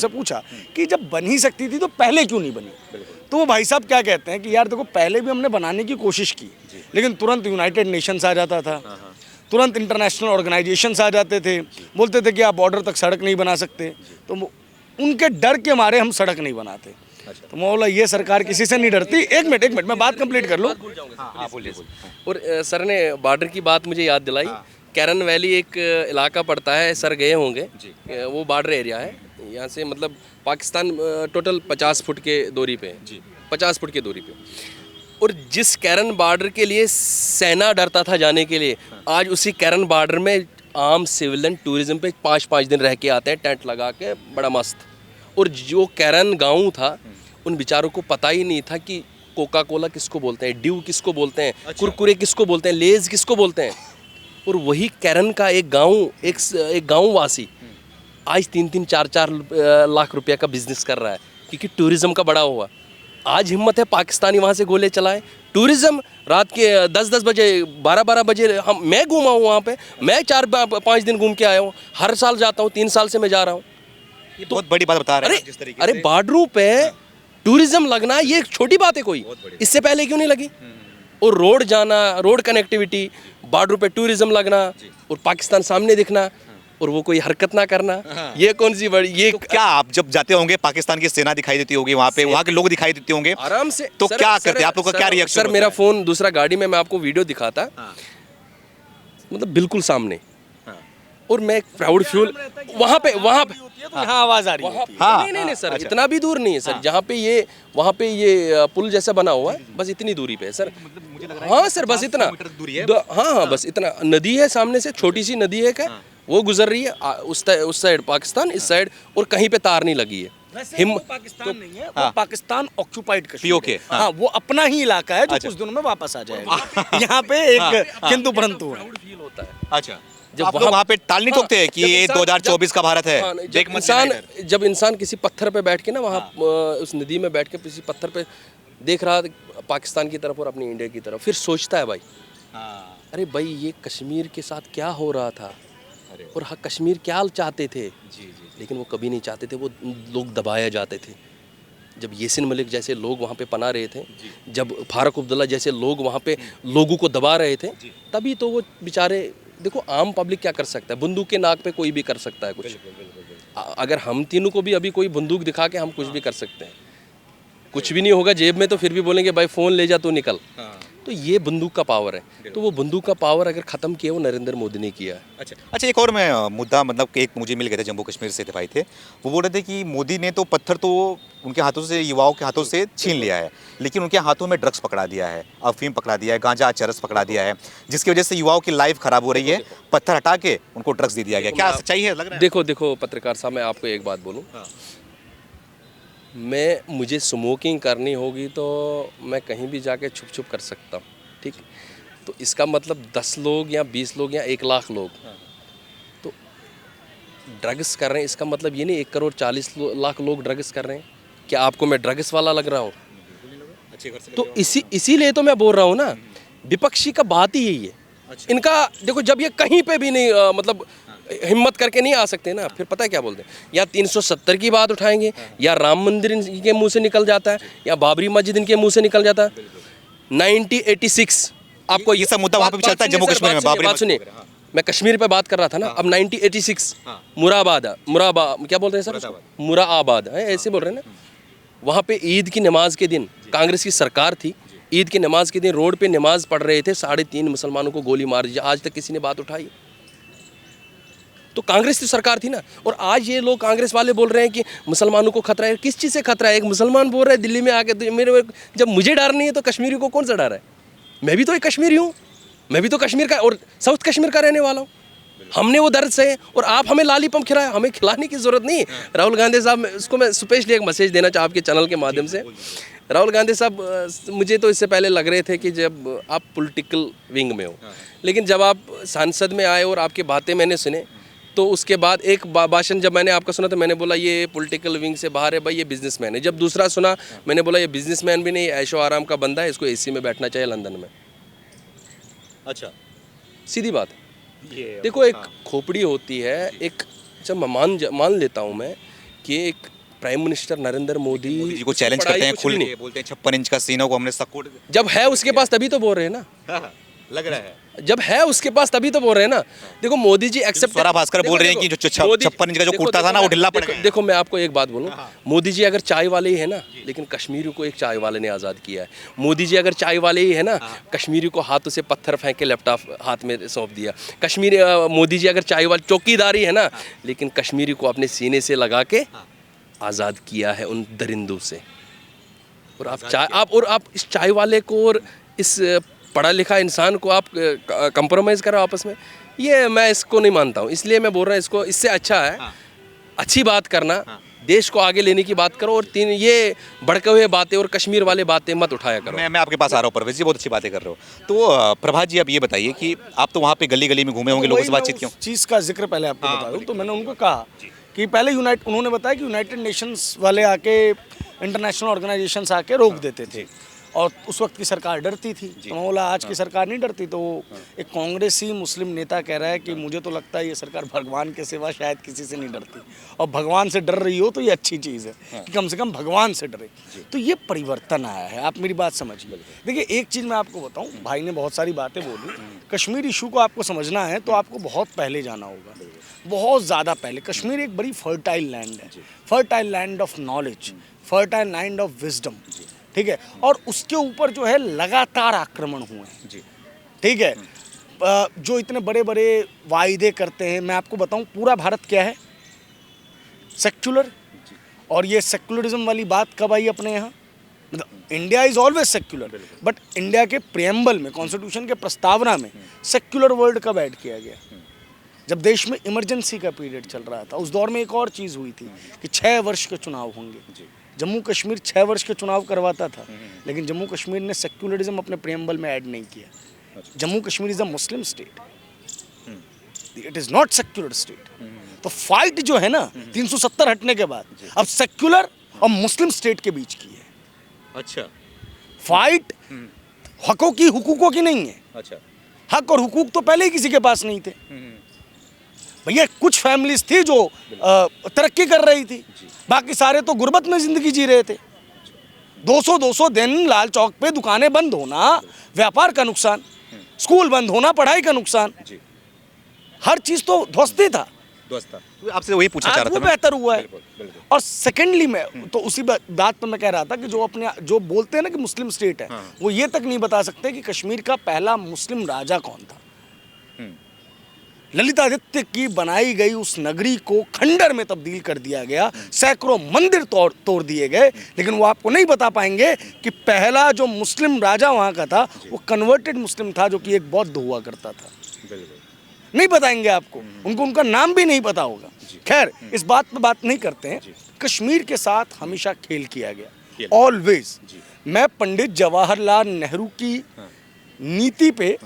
पूछा कि जब बन ही सकती थी तो पहले क्यों नहीं बनी? तो वो भाई साहब क्या कहते हैं कि यार देखो पहले भी हमने बनाने की कोशिश की, लेकिन तुरंत यूनाइटेड नेशंस आ जाता था, तुरंत इंटरनेशनल ऑर्गेनाइजेशंस आ जाते थे, बोलते थे कि आप बॉर्डर तक सड़क नहीं बना सकते। तो उनके डर के मारे हम सड़क नहीं बनाते। तो मैं बोला ये सरकार किसी से नहीं डरती। एक मिनट मैं बात कंप्लीट कर लूँ। और सर ने बॉर्डर की बात मुझे याद दिलाई। कैरन वैली एक इलाका पड़ता है, सर गए होंगे, वो बॉर्डर एरिया है यहाँ से, मतलब पाकिस्तान टोटल 50 फुट के दूरी पे, 50 फुट की दूरी पे। और जिस कैरन बॉर्डर के लिए सेना डरता था जाने के लिए, आज उसी कैरन बॉर्डर में आम सिविलियन टूरिज्म पे 5-5 दिन रह के आते हैं टेंट लगा के, बड़ा मस्त। और जो कैरन गांव था, उन बेचारों को पता ही नहीं था कि कोका कोला किसको बोलते हैं, ड्यू किसको बोलते हैं, कुरकुरे किसको बोलते हैं, लेज किसको बोलते हैं। और वही कैरन का एक गाँव वासी आज 3-3, 4-4 लाख रुपया का बिजनेस कर रहा है, क्योंकि टूरिज्म का बड़ा हुआ। आज हिम्मत है पाकिस्तानी वहाँ से गोले चलाए। टूरिज्म रात के 10-10 बजे, 12-12 बजे मैं घूमा हूँ वहाँ पे, मैं 4-5 दिन घूम के आया हूँ, हर साल जाता हूँ, 3 साल से मैं जा रहा हूँ। ये बहुत बड़ी बात बता रहे हैं अरे जिस तरीके अरे से। बॉर्डरों पे टूरिज्म लगना ये एक छोटी बात है कोई, इससे पहले क्यों नहीं लगी? और रोड जाना, रोड कनेक्टिविटी, बॉर्डर पे टूरिज्म लगना और पाकिस्तान सामने दिखना और वो कोई हरकत ना करना, ये कौन सी बड़ी ये तो क्या आप जब जाते होंगे पाकिस्तान की सेना दिखाई देती होगी वहाँ पे, वहाँ के लोग दिखाई देते होंगे आराम से। तो क्या करते हैं आप लोग का, क्या रिएक्शन? सर मेरा फोन दूसरा गाड़ी में, मैं आपको वीडियो दिखाता, मतलब बिल्कुल सामने। और मैं प्राउड फील वहाँ पे तो यहाँ आवाज आ रही है। हाँ, नहीं सर, इतना भी दूर नहीं है सर, जहाँ पे ये वहाँ पे ये पुल जैसा बना हुआ है, बस इतनी दूरी पे है सर। हाँ सर, बस इतना। हाँ बस इतना। नदी है सामने से, छोटी सी नदी है क्या, वो गुजर रही है उस साइड पाकिस्तान, इस साइड, और कहीं पे तार नहीं लगी है। वो पाकिस्तान नहीं है, वो पाकिस्तान ऑक्यूपाइड कश्मीर POK, है। हाँ, वो अपना ही इलाका है जो कुछ दिनों में वापस आ जाएगा। यहाँ पे एक किंतु परंतु है। प्राउड फील होता है अच्छा, जब आप लोग वहाँ पे ताल नहीं ठोकते हैं कि ये 2024 का भारत है, देख मत जाना इधर। जब इंसान किसी पत्थर पे बैठ के ना वहाँ उस नदी में बैठ के किसी पत्थर पे देख रहा पाकिस्तान की तरफ और अपनी इंडिया की तरफ, फिर सोचता है भाई, अरे भाई ये कश्मीर के साथ क्या हो रहा था, और हाँ कश्मीर क्या चाहते थे, लेकिन वो कभी नहीं चाहते थे, वो लोग दबाए जाते थे। जब यासीन मलिक जैसे लोग वहाँ पे पना रहे थे, जब फारूक अब्दुल्ला जैसे लोग वहाँ पे लोगों को दबा रहे थे, तभी तो वो बेचारे, देखो आम पब्लिक क्या कर सकता है, बंदूक के नाक पे कोई भी कर सकता है कुछ। अगर हम तीनों को भी अभी कोई बंदूक दिखा के हम कुछ भी कर सकते हैं, कुछ भी नहीं होगा जेब में, तो फिर भी बोलेंगे भाई फ़ोन ले जा तो निकल। तो ये बंदूक का पावर है। तो वो बंदूक का पावर अगर ख़त्म किया, वो नरेंद्र मोदी ने किया है। अच्छा, एक और मैं मुद्दा, मतलब कि एक मुझे मिल गए थे जम्मू कश्मीर से भाई थे, वो बोल रहे थे कि मोदी ने तो पत्थर तो उनके हाथों से, युवाओं के हाथों से छीन लिया है, लेकिन उनके हाथों में ड्रग्स पकड़ा दिया है, अफीम पकड़ा दिया है, गांजा चरस पकड़ा दिया है, जिसकी वजह से युवाओं की लाइफ खराब हो रही है। पत्थर हटा के उनको ड्रग्स दे दिया गया। क्या सच्चाई है, लग रहा है? देखो पत्रकार साहब, मैं आपको एक बात बोलूँ, मुझे स्मोकिंग करनी होगी तो मैं कहीं भी जाके छुप छुप कर सकता हूँ, ठीक। तो इसका मतलब 10 लोग या 20 लोग या 1 लाख लोग तो ड्रग्स कर रहे हैं, इसका मतलब ये नहीं 1 करोड़ 40 लाख लोग ड्रग्स कर रहे हैं। क्या आपको मैं ड्रग्स वाला लग रहा हूँ? तो इसीलिए तो मैं बोल रहा हूँ ना, विपक्षी का बात ही यही है। इनका देखो, जब ये कहीं पे भी नहीं मतलब हिम्मत करके नहीं आ सकते ना, फिर पता है क्या बोलते हैं, या 370 की बात उठाएंगे, या राम मंदिर इनके मुंह से निकल जाता है, या बाबरी मस्जिद इनके मुंह से निकल जाता है। 1986 आपको ये सब मुद्दा वहाँ पे भी चलता है जम्मू कश्मीर में। बात सुनिए, मैं कश्मीर पे बात कर रहा था ना। अब 1986 मुराबाद क्या बोलते हैं सर, मुराबाद है, ऐसे बोल रहे हैं ना। वहाँ पे ईद की नमाज के दिन कांग्रेस की सरकार थी, ईद की नमाज के दिन रोड पे नमाज पढ़ रहे थे, 3.5 मुसलमानों को गोली मार दी, आज तक किसी ने बात उठाई? तो कांग्रेस की सरकार थी ना। और आज ये लोग कांग्रेस वाले बोल रहे हैं कि मुसलमानों को खतरा है। किस चीज़ से खतरा है? एक मुसलमान बोल रहा है दिल्ली में आके, तो मेरे जब मुझे डर नहीं है तो कश्मीरी को कौन सा डर है? मैं भी तो एक कश्मीरी हूँ, मैं भी तो कश्मीर का और साउथ कश्मीर का रहने वाला हूँ। हमने वो दर्द सहे और आप हमें लालीपम खिलाए, हमें खिलाने की ज़रूरत नहीं। राहुल गांधी साहब, उसको मैं स्पेशली एक मैसेज देना चाहूँ आपके चैनल के माध्यम से। राहुल गांधी साहब, मुझे तो इससे पहले लग रहे थे कि जब आप पॉलिटिकल विंग में हो, लेकिन जब आप सांसद में आए और आपकी बातें मैंने सुने, तो उसके बाद एक भाषण जब मैंने आपका सुना तो मैंने बोला ये पॉलिटिकल विंग से बाहर है भाई, ये बिजनेसमैन है। जब दूसरा सुना मैंने बोला ये बिजनेसमैन भी नहीं, ऐशो आराम का बंदा है, इसको एसी में बैठना चाहिए लंदन में। अच्छा, सीधी बात है। देखो, एक खोपड़ी होती है, एक जब मान लेता हूँ मैं कि एक प्राइम मिनिस्टर नरेंद्र मोदी जी को चैलेंज करते हैं, खुल के बोलते हैं 56 इंच का सीना को हमने सपोर्ट, जब है उसके पास तभी तो बोल रहे हैं ना। लग रहा है जब है उसके पास तभी तो बोल रहे हैं ना। देखो मोदी जी एक्सेप्ट, स्वरा भास्कर बोल रहे हैं कि जो 56 इंच का जो कुर्ता था ना वो ढिल्ला पड़ गया। देखो मैं आपको एक बात बोलूं, मोदी जी अगर चाय वाले ही है ना, लेकिन कश्मीरी को एक चाय वाले ने आज़ाद किया है। मोदी जी अगर चाय वाले ही है ना, कश्मीरी को हाथों से पत्थर फेंक के लैपटॉप हाथ में सौंप दिया। कश्मीरी मोदी जी अगर चाय वाले चौकीदारी है ना, लेकिन कश्मीरी को अपने सीने से लगा के आज़ाद किया है उन दरिंदों से। और आप इस चाय वाले को और इस पढ़ा लिखा इंसान को आप कंप्रोमाइज़ करो आपस में। ये मैं इसको नहीं मानता हूँ, इसलिए मैं बोल रहा हूँ इसको, इससे अच्छा है अच्छी बात करना, देश को आगे लेने की बात करो, और तीन ये भड़के हुए बातें और कश्मीर वाले बातें मत उठाया करो। मैं आपके पास आ रहा हूँ परवेज जी, बहुत अच्छी बातें कर रहे हो। तो प्रभात जी, आप ये बताइए कि आप तो वहाँ पे गली गली में घूमे होंगे, लोगों से बातचीत क्यों? चीज़ का जिक्र पहले आपको बता दूं, तो मैंने उनको कहा कि पहले उन्होंने बताया कि यूनाइटेड नेशंस वाले आके, इंटरनेशनल ऑर्गेनाइजेशंस आके रोक देते थे, और उस वक्त की सरकार डरती थी। तो मैं बोला आज की सरकार नहीं डरती। तो एक कांग्रेसी मुस्लिम नेता कह रहा है कि मुझे तो लगता है ये सरकार भगवान के सिवा शायद किसी से नहीं डरती, और भगवान से डर रही हो तो ये अच्छी चीज़ है कि कम से कम भगवान से डरे। तो ये परिवर्तन आया है, आप मेरी बात समझिए। देखिए एक चीज़ मैं आपको बताऊँ, भाई ने बहुत सारी बातें बोली, कश्मीर इशू को आपको समझना है तो आपको बहुत पहले जाना होगा, बहुत ज़्यादा पहले। कश्मीर एक बड़ी फर्टाइल लैंड है, fertile land of knowledge, fertile land of wisdom, ठीक है, और उसके ऊपर जो है लगातार आक्रमण हुए हैं, ठीक है। जो इतने बड़े बड़े वायदे करते हैं, मैं आपको बताऊं पूरा भारत क्या है, सेक्युलर। और ये सेक्युलरिज्म वाली बात कब आई अपने यहाँ? मतलब India is always secular, but India के प्रियम्बल में, कॉन्स्टिट्यूशन के प्रस्तावना में सेक्युलर वर्ड कब ऐड किया गया? जब देश में इमरजेंसी का पीरियड चल रहा था। उस दौर में एक और चीज़ हुई थी कि 6 वर्ष के चुनाव होंगे। जम्मू कश्मीर 6 वर्ष के चुनाव करवाता था, लेकिन जम्मू कश्मीर ने सेक्युलरिज्म अपने प्रियम्बल में ऐड नहीं किया। Jammu Kashmir is a Muslim state, it is not secular state. तो फाइट जो है ना 370 हटने के बाद अब सेक्युलर और मुस्लिम स्टेट के बीच की है। अच्छा, फाइट हकों की, हुकूकों की नहीं है। अच्छा, हक और हुकूक तो पहले ही किसी के पास नहीं थे भैया। कुछ फैमिलीज थी जो तरक्की कर रही थी, बाकी सारे तो गुर्बत में जिंदगी जी रहे थे। 200 दिन लाल चौक पे दुकानें बंद होना, व्यापार का नुकसान, स्कूल बंद होना, पढ़ाई का नुकसान, हर चीज तो ध्वस्त ही था। तो आपसे वही पूछना चाह आज रहा वो था मैं। बेहतर हुआ है। बिल्कुल। और सेकेंडली मैं तो उसी बात पर मैं कह रहा था कि जो बोलते हैं ना कि मुस्लिम स्टेट है, वो ये तक नहीं बता सकते कि कश्मीर का पहला मुस्लिम राजा कौन था। ललितादित्य की बनाई गई उस नगरी को खंडर में तब्दील कर दिया गया, सैकड़ों मंदिर तोड़ दिए गए, लेकिन वो आपको नहीं बता पाएंगे कि पहला जो मुस्लिम राजा वहाँ का था वो कन्वर्टेड मुस्लिम था, जो कि एक बौद्ध हुआ करता था। नहीं बताएंगे आपको, उनको उनका नाम भी नहीं पता होगा। खैर, इस बात पे बात नहीं करते हैं। कश्मीर के साथ हमेशा खेल किया गया, ऑलवेज। मैं पंडित जवाहरलाल नेहरू की नीति पे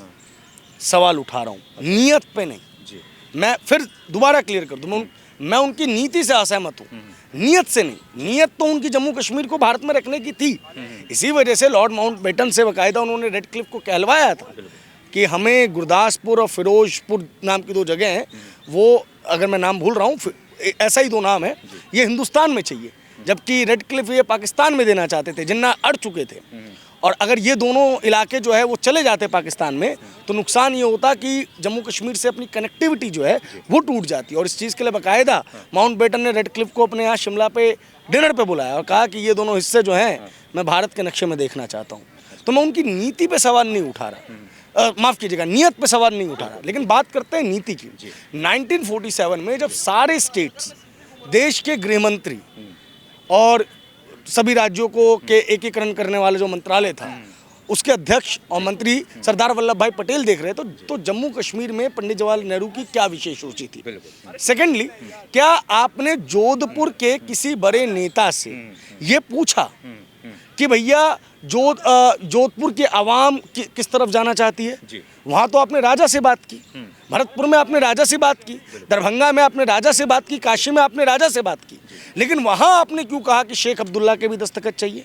सवाल उठा रहा हूँ, नियत पे नहीं। मैं फिर दोबारा क्लियर कर दूं, मैं उनकी नीति से असहमत हूँ, नियत से नहीं। नियत तो उनकी जम्मू कश्मीर को भारत में रखने की थी। इसी वजह से लॉर्ड माउंटबेटन से बाकायदा उन्होंने रेड क्लिफ को कहलवाया था कि हमें गुरदासपुर और फिरोजपुर नाम की 2 जगह हैं, वो अगर मैं नाम भूल रहा हूँ, ऐसा ही 2 नाम है, ये हिंदुस्तान में चाहिए, जबकि रेड क्लिफ ये पाकिस्तान में देना चाहते थे, जिन्ना अड़ चुके थे। और अगर ये दोनों इलाके जो है वो चले जाते पाकिस्तान में, तो नुकसान ये होता कि जम्मू कश्मीर से अपनी कनेक्टिविटी जो है वो टूट जाती। और इस चीज़ के लिए बाकायदा माउंटबेटन ने रेड क्लिफ को अपने यहाँ शिमला पे डिनर पे बुलाया और कहा कि ये दोनों हिस्से जो हैं मैं भारत के नक्शे में देखना चाहता हूँ। तो मैं उनकी नीति पे सवाल नहीं उठा रहा, माफ़ कीजिएगा, नियत पे सवाल नहीं उठा रहा, लेकिन बात करते हैं नीति की। 1947 में जब सारे स्टेट्स, देश के गृहमंत्री और सभी राज्यों को के एकीकरण करने वाला जो मंत्रालय था, उसके अध्यक्ष और मंत्री सरदार वल्लभ भाई पटेल देख रहे तो जम्मू कश्मीर में पंडित जवाहरलाल नेहरू की क्या विशेष रुचि थी। सेकेंडली, क्या आपने जोधपुर के किसी बड़े नेता से ये पूछा कि भैया जोधपुर की आवाम किस तरफ जाना चाहती है? वहाँ तो आपने राजा से बात की, भरतपुर में आपने राजा से बात की, दरभंगा में आपने राजा से बात की, काशी में आपने राजा से बात की, लेकिन वहाँ आपने क्यों कहा कि शेख अब्दुल्ला के भी दस्तखत चाहिए?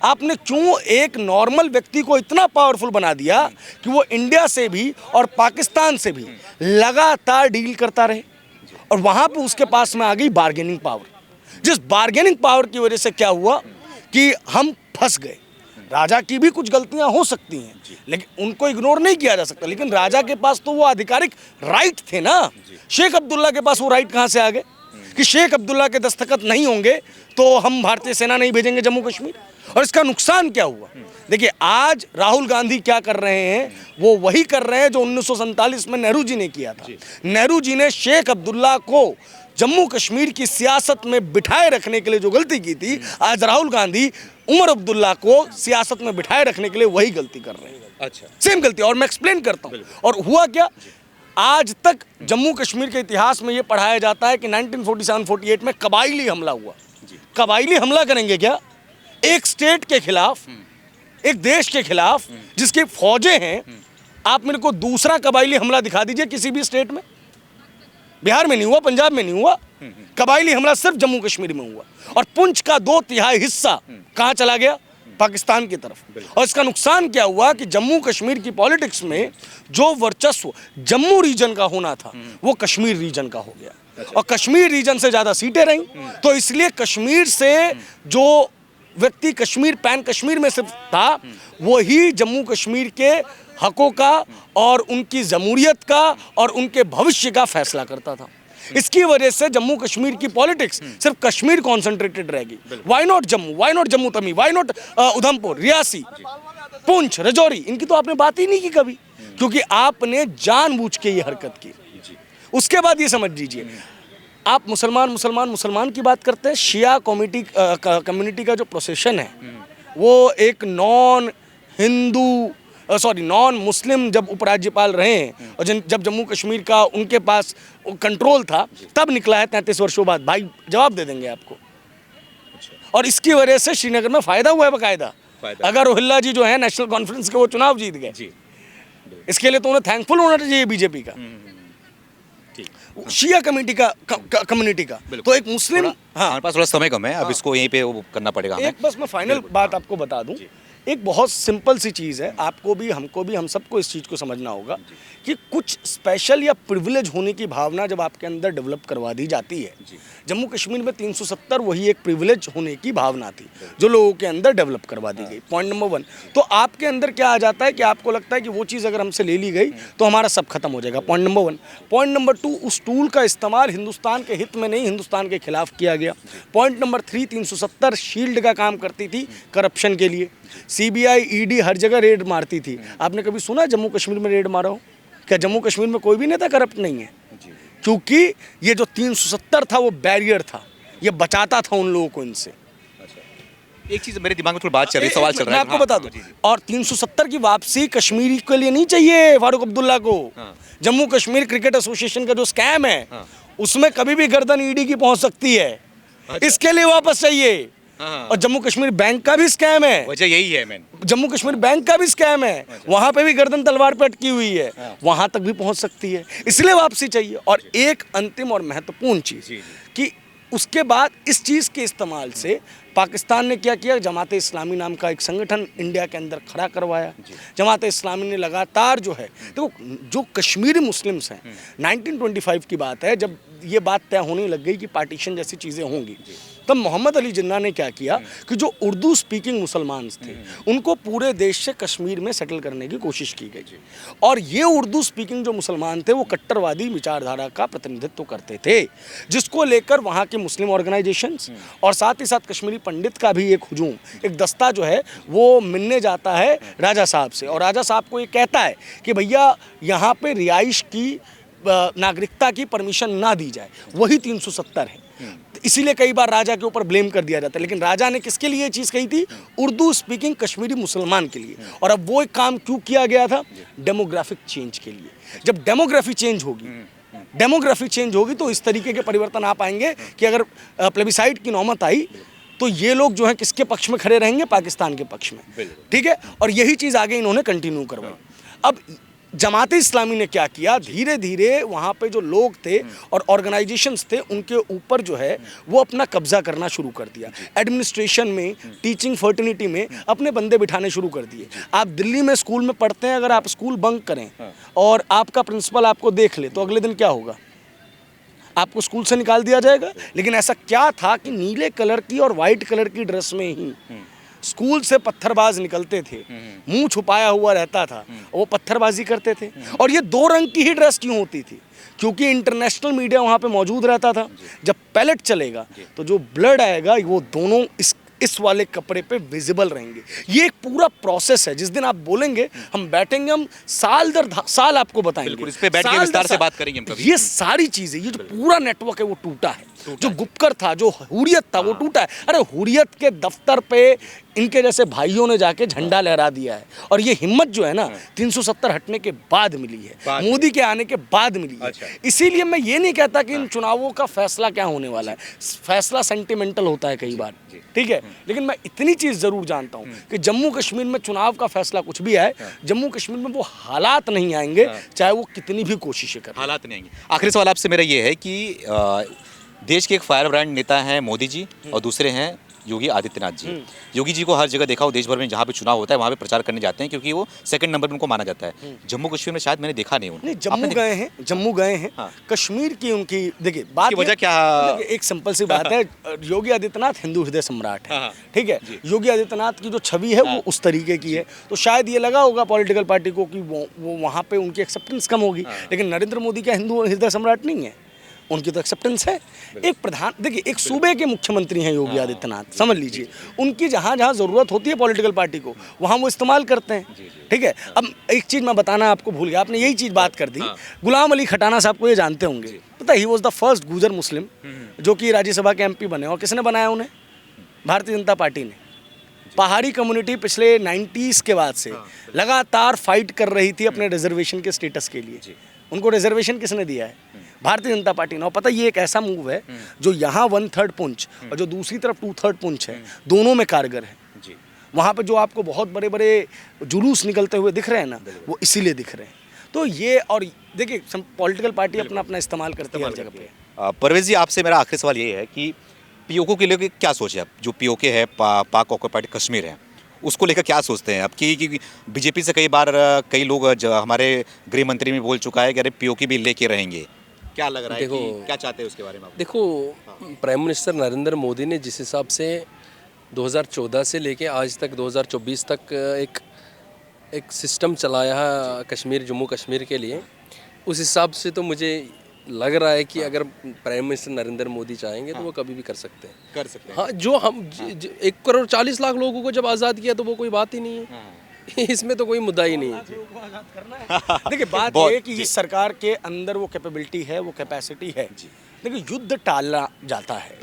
आपने क्यों एक नॉर्मल व्यक्ति को इतना पावरफुल बना दिया कि वो इंडिया से भी और पाकिस्तान से भी लगातार डील करता रहे? और वहाँ पे उसके पास में आ गई बार्गेनिंग पावर। जिस बार्गेनिंग पावर की वजह से क्या हुआ कि हम फंस गए। राजा की भी कुछ गलतियां हो सकती हैं, लेकिन उनको इग्नोर नहीं किया जा सकता, लेकिन राजा के पास तो वो आधिकारिक राइट थे ना। शेख अब्दुल्ला के पास वो राइट कहाँ से आ गए कि शेख अब्दुल्ला के दस्तखत नहीं होंगे तो हम भारतीय सेना नहीं भेजेंगे जम्मू कश्मीर? और इसका नुकसान क्या हुआ? देखिए, आज राहुल गांधी क्या कर रहे हैं, वो वही कर रहे हैं जो 1947 में नेहरू जी ने किया था। नेहरू जी ने शेख अब्दुल्ला को जम्मू कश्मीर की सियासत में बिठाए रखने के लिए जो गलती की थी, आज राहुल गांधी उमर अब्दुल्ला को सियासत में बिठाए रखने के लिए वही गलती कर रहे हैं। अच्छा, सेम गलती। और मैं एक्सप्लेन करता हूँ। और हुआ क्या, आज तक जम्मू कश्मीर के इतिहास में ये पढ़ाया जाता है कि 1947-48 में कबाइली हमला हुआ। कबाइली हमला करेंगे क्या एक स्टेट के खिलाफ, एक देश के खिलाफ जिसकी फौजें हैं? आप मेरे को दूसरा कबाइली हमला दिखा दीजिए किसी भी स्टेट में। बिहार में नहीं हुआ, पंजाब में नहीं हुआ, कबाइली हमला सिर्फ जम्मू कश्मीर में हुआ। और पुंछ का 2/3 हिस्सा कहाँ चला गया? पाकिस्तान की तरफ। और इसका नुकसान क्या हुआ कि जम्मू कश्मीर की पॉलिटिक्स में जो वर्चस्व जम्मू रीजन का होना था वो कश्मीर रीजन का हो गया, और कश्मीर रीजन से ज़्यादा सीटें रहीं। तो इसलिए कश्मीर से जो व्यक्ति कश्मीर पैन कश्मीर में सिर्फ था, वही जम्मू कश्मीर के हकों का और उनकी जमहूरियत का और उनके भविष्य का फैसला करता था। इसकी वजह से जम्मू कश्मीर की पॉलिटिक्स सिर्फ कश्मीर कॉन्सेंट्रेटेड रहेगी। Why not Jammu, why not Jammu Tawi, why not Udhampur, Reasi, Poonch, Rajouri, इनकी तो आपने बात ही नहीं की कभी, क्योंकि आपने जानबूझ के ये हरकत की। उसके बाद ये समझ लीजिए, आप मुसलमान की बात करते हैं। शिया कम्युनिटी का जो प्रोसेशन है वो एक नॉन मुस्लिम जब उपराज्यपाल रहे हैं और जब जम्मू कश्मीर का उनके पास कंट्रोल था, तब निकला है 33 वर्षों बाद। भाई जवाब दे देंगे आपको। और इसकी वजह से श्रीनगर में फायदा हुआ है बकायदा। अगर रोहिल्ला जी जो है नेशनल कॉन्फ्रेंस के वो चुनाव जीत गए, इसके लिए तो उन्हें थैंकफुल होना चाहिए बीजेपी का, शिया कम्युनिटी का। तो एक मुस्लिम, हमारे पास थोड़ा समय कम है, अब इसको यहीं पे वो करना पड़ेगा हमें। एक बस मैं फाइनल बात आपको बता दूं, एक बहुत सिंपल सी चीज़ है, आपको भी हमको भी, हम सबको इस चीज़ को समझना होगा कि कुछ स्पेशल या प्रिविलेज होने की भावना जब आपके अंदर डेवलप करवा दी जाती है, जम्मू कश्मीर में 370 वही एक प्रिविलेज होने की भावना थी जो लोगों के अंदर डेवलप करवा दी गई। पॉइंट नंबर 1, तो आपके अंदर क्या आ जाता है कि आपको लगता है कि वो चीज़ अगर हमसे ले ली गई तो हमारा सब खत्म हो जाएगा। Point number 1। पॉइंट नंबर 2, उस टूल का इस्तेमाल हिंदुस्तान के हित में नहीं, हिंदुस्तान के खिलाफ किया गया। पॉइंट नंबर 3, 370 शील्ड का काम करती थी करप्शन के लिए। CBI, ED हर जगह रेड मारती थी। आपने कभी सुना जम्मू कश्मीर में रेड मारा हो? क्या जम्मू कश्मीर में कोई भी नेता करप्ट नहीं है? क्योंकि ये जो 370 था वो बैरियर था, ये बचाता था उन लोगों को इनसे। एक चीज़ मेरे दिमाग में थोड़ी बात चल रही है, सवाल चल रहा है, मैं आपको बता दूं। और 370 की वापसी कश्मीरी के लिए नहीं चाहिए फारूक अब्दुल्ला को। जम्मू कश्मीर क्रिकेट एसोसिएशन का जो स्कैम है उसमें कभी भी गर्दन ED की पहुंच सकती है, इसके लिए वापस चाहिए। और जम्मू कश्मीर बैंक का भी स्कैम है, वजह यही है। मैन जम्मू कश्मीर बैंक का भी स्कैम है, वहां पे भी गर्दन तलवार पे अटकी हुई है, वहां तक भी पहुंच सकती है, इसलिए वापसी चाहिए। और एक अंतिम और महत्वपूर्ण चीज कि उसके बाद इस चीज़ के इस्तेमाल से पाकिस्तान ने क्या किया, जमात इस्लामी नाम का एक संगठन इंडिया के अंदर खड़ा करवाया। जमात इस्लामी ने लगातार जो है, देखो जो कश्मीरी मुस्लिम्स हैं, 1925 की बात है जब ये बात तय होने लग गई कि पार्टीशन जैसी चीज़ें होंगी, तब मोहम्मद अली जिन्ना ने क्या किया कि जो उर्दू स्पीकिंग मुसलमान थे उनको पूरे देश से कश्मीर में सेटल करने की कोशिश की गई। और ये उर्दू स्पीकिंग जो मुसलमान थे वो कट्टरवादी विचारधारा का प्रतिनिधित्व करते थे, जिसको लेकर वहाँ के मुस्लिम ऑर्गेनाइजेशंस और साथ ही साथ कश्मीरी पंडित का भी एक हुजूम, एक दस्ता जो है वो मिलने जाता है राजा साहब से, और राजा साहब को ये कहता है कि भैया यहाँ पे रिहाइश की नागरिकता की परमिशन ना दी जाए। वही 370 है, इसीलिए कई बार राजा के ऊपर ब्लेम कर दिया जाता है। लेकिन राजा ने किसके लिए ये चीज़ कही थी? उर्दू स्पीकिंग कश्मीरी मुसलमान के लिए। और अब वो एक काम क्यों किया गया था? डेमोग्राफिक चेंज के लिए। जब डेमोग्राफी चेंज होगी तो इस तरीके के परिवर्तन आ पाएंगे कि अगर प्लेबिसाइट की नौबत आई तो ये लोग जो हैं किसके पक्ष में खड़े रहेंगे? पाकिस्तान के पक्ष में। ठीक है, और यही चीज़ आगे इन्होंने कंटिन्यू करवाई। अब जमात इस्लामी ने क्या किया, धीरे धीरे वहाँ पे जो लोग थे और ऑर्गेनाइजेशंस थे उनके ऊपर जो है वो अपना कब्जा करना शुरू कर दिया। एडमिनिस्ट्रेशन में, टीचिंग फर्टिनिटी में अपने बंदे बिठाने शुरू कर दिए। आप दिल्ली में स्कूल में पढ़ते हैं, अगर आप स्कूल बंक करें और आपका प्रिंसिपल आपको देख ले तो अगले दिन क्या होगा? आपको स्कूल से निकाल दिया जाएगा। लेकिन ऐसा क्या था कि नीले कलर की और वाइट कलर की ड्रेस में ही स्कूल से पत्थरबाज निकलते थे, मुंह छुपाया हुआ रहता था, वो पत्थरबाजी करते थे। और ये 2 रंग की ही ड्रेस क्यों होती थी? क्योंकि इंटरनेशनल मीडिया वहाँ पे मौजूद रहता था। जब पैलेट चलेगा तो जो ब्लड आएगा वो दोनों इस वाले कपड़े पे विजिबल रहेंगे। ये एक पूरा प्रोसेस है। जिस दिन आप बोलेंगे हम बैठेंगे, हम साल दर साल आपको बताएंगे। बिल्कुल, इस पे बैठ के साल विस्तार दर से साल। बात करेंगे हम कभी। ये सारी चीजें, ये जो पूरा नेटवर्क है वो टूटा है। जो गुपकर था, जो हुर्रियत था, वो टूटा है। अरे हुर्रियत के दफ्तर पे इनके जैसे भाइयों ने जाके झंडा लहरा दिया है। और ये हिम्मत जो है ना 370 हटने के बाद मिली है, मोदी के आने के बाद मिली है। इसीलिए मैं ये नहीं कहता कि इन चुनावों का फैसला क्या होने वाला है। फैसला सेंटिमेंटल होता है कई बार, ठीक है, लेकिन मैं इतनी चीज जरूर जानता हूं कि जम्मू कश्मीर में चुनाव का फैसला कुछ भी आए, जम्मू कश्मीर में वो हालात नहीं आएंगे, चाहे वो कितनी भी कोशिशें करें। हालात नहीं आएंगे। आखिरी सवाल आपसे मेरा ये है कि देश के एक फायर ब्रांड नेता हैं मोदी जी और दूसरे हैं योगी आदित्यनाथ जी। योगी जी को हर जगह देखा हो, देश भर में जहाँ पे चुनाव होता है वहाँ पे प्रचार करने जाते हैं, क्योंकि वो सेकंड नंबर पे उनको माना जाता है। जम्मू कश्मीर में शायद मैंने देखा नहीं उनको। नहीं, जम्मू गए हैं। हाँ। कश्मीर की उनकी देखिए बात, वजह क्या? देखिए, एक सिंपल सी बात है, योगी आदित्यनाथ हिंदू हृदय सम्राट है, हाँ। ठीक है। योगी आदित्यनाथ की जो छवि है वो उस तरीके की है, तो शायद ये लगा होगा पॉलिटिकल पार्टी को कि वो वहाँ पे उनकी एक्सेप्टेंस कम होगी। लेकिन नरेंद्र मोदी क्या हिंदू हृदय सम्राट नहीं है? उनकी तो एक्सेप्टेंस है। एक प्रधान, देखिए, एक सूबे के मुख्यमंत्री हैं योगी आदित्यनाथ, समझ लीजिए। उनकी जहाँ जहाँ ज़रूरत होती है पॉलिटिकल पार्टी को, वहाँ वो इस्तेमाल करते हैं, ठीक है। अब एक चीज़ मैं बताना आपको भूल गया, आपने यही चीज़ बात कर दी। गुलाम अली खटाना साहब को ये जानते होंगे, पता ही वॉज द फर्स्ट गुजर मुस्लिम जो कि राज्यसभा के MP बने। और किसने बनाया उन्हें? भारतीय जनता पार्टी ने। पहाड़ी कम्युनिटी पिछले 90s के बाद से लगातार फाइट कर रही थी अपने रिजर्वेशन के स्टेटस के लिए। उनको रिजर्वेशन किसने दिया है? भारतीय जनता पार्टी ने। और पता ये एक ऐसा मूव है जो यहाँ 1/3 पुंछ और जो दूसरी तरफ 2/3 पुंछ है, दोनों में कारगर है। वहाँ पे जो आपको बहुत बड़े बड़े जुलूस निकलते हुए दिख रहे हैं ना, वो इसीलिए दिख रहे हैं। तो ये, और देखिए, पॉलिटिकल पार्टी अपना अपना इस्तेमाल करती है हर जगह पे। परवेज जी, आपसे मेरा आखिरी सवाल ये है कि POK के लिए क्या सोचे आप? जो POK है, पाक ऑक्युपाइड कश्मीर है, उसको लेकर क्या सोचते हैं आप? कि बीजेपी से कई बार कई लोग, हमारे गृह मंत्री भी बोल चुका है कि अरे POK भी लेके रहेंगे। क्या लग रहा है कि क्या चाहते हैं उसके बारे में आप? देखो, प्राइम मिनिस्टर नरेंद्र मोदी ने जिस हिसाब से 2014 से लेके आज तक 2024 तक एक सिस्टम चलाया है कश्मीर, जम्मू कश्मीर के लिए, उस हिसाब से तो मुझे लग रहा है कि अगर प्राइम मिनिस्टर नरेंद्र मोदी चाहेंगे तो वो कभी भी कर सकते हैं। हाँ, जो हम 1 करोड़ 40 लाख लोगों को जब आज़ाद किया तो वो कोई बात ही नहीं है। इसमें तो कोई मुद्दा ही नहीं है। देखिए, बात ये है कि इस सरकार के अंदर वो कैपेबिलिटी है, वो कैपेसिटी है। देखिए, युद्ध टालना जाता है,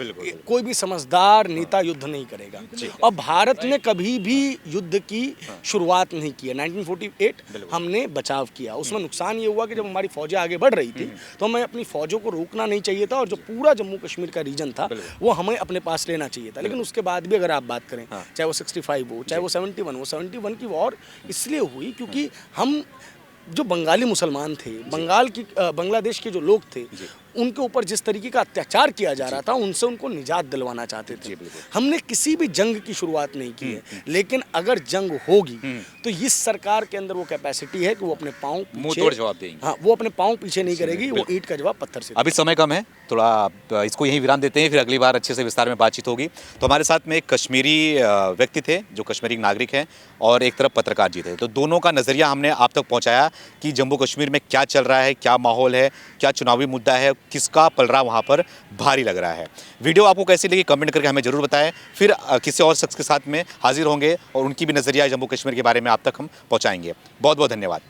कोई भी समझदार नेता युद्ध नहीं करेगा। और भारत ने कभी भी युद्ध की शुरुआत नहीं की है। 1948 हमने बचाव किया, उसमें नुकसान ये हुआ कि जब हमारी फौजें आगे बढ़ रही थी तो हमें अपनी फौजों को रोकना नहीं चाहिए था, और जो पूरा जम्मू कश्मीर का रीजन था वो हमें अपने पास लेना चाहिए था। लेकिन उसके बाद भी अगर आप बात करें, चाहे वो 65 हो, चाहे वो 71 हो, 71 की वॉर इसलिए हुई क्योंकि हम जो बंगाली मुसलमान थे, बांग्लादेश के जो लोग थे, उनके ऊपर जिस तरीके का अत्याचार किया जा रहा था, उनसे उनको निजात दिलवाना चाहते थे। हमने किसी भी जंग की शुरुआत नहीं की है, लेकिन अगर जंग होगी तो इस सरकार के अंदर वो कैपेसिटी है कि वो अपने पाँव मुंहतोड़ जवाब देंगे। हाँ, वो अपने पाँव पीछे नहीं करेगी, वो ईंट का जवाब पत्थर से। अभी समय कम है, थोड़ा इसको यहीं विराम देते हैं, फिर अगली बार अच्छे से विस्तार में बातचीत होगी। तो हमारे साथ में एक कश्मीरी व्यक्ति थे जो कश्मीरी नागरिक हैं, और एक तरफ पत्रकार जी थे। तो दोनों का नज़रिया हमने आप तक पहुँचाया कि जम्मू कश्मीर में क्या चल रहा है, क्या माहौल है, क्या चुनावी मुद्दा है, किसका पलड़ा वहाँ पर भारी लग रहा है। वीडियो आपको कैसी लगी कमेंट करके हमें ज़रूर बताएं। फिर किसी और शख्स के साथ में हाजिर होंगे और उनकी भी नज़रिया जम्मू कश्मीर के बारे में आप तक हम पहुँचाएंगे। बहुत बहुत धन्यवाद।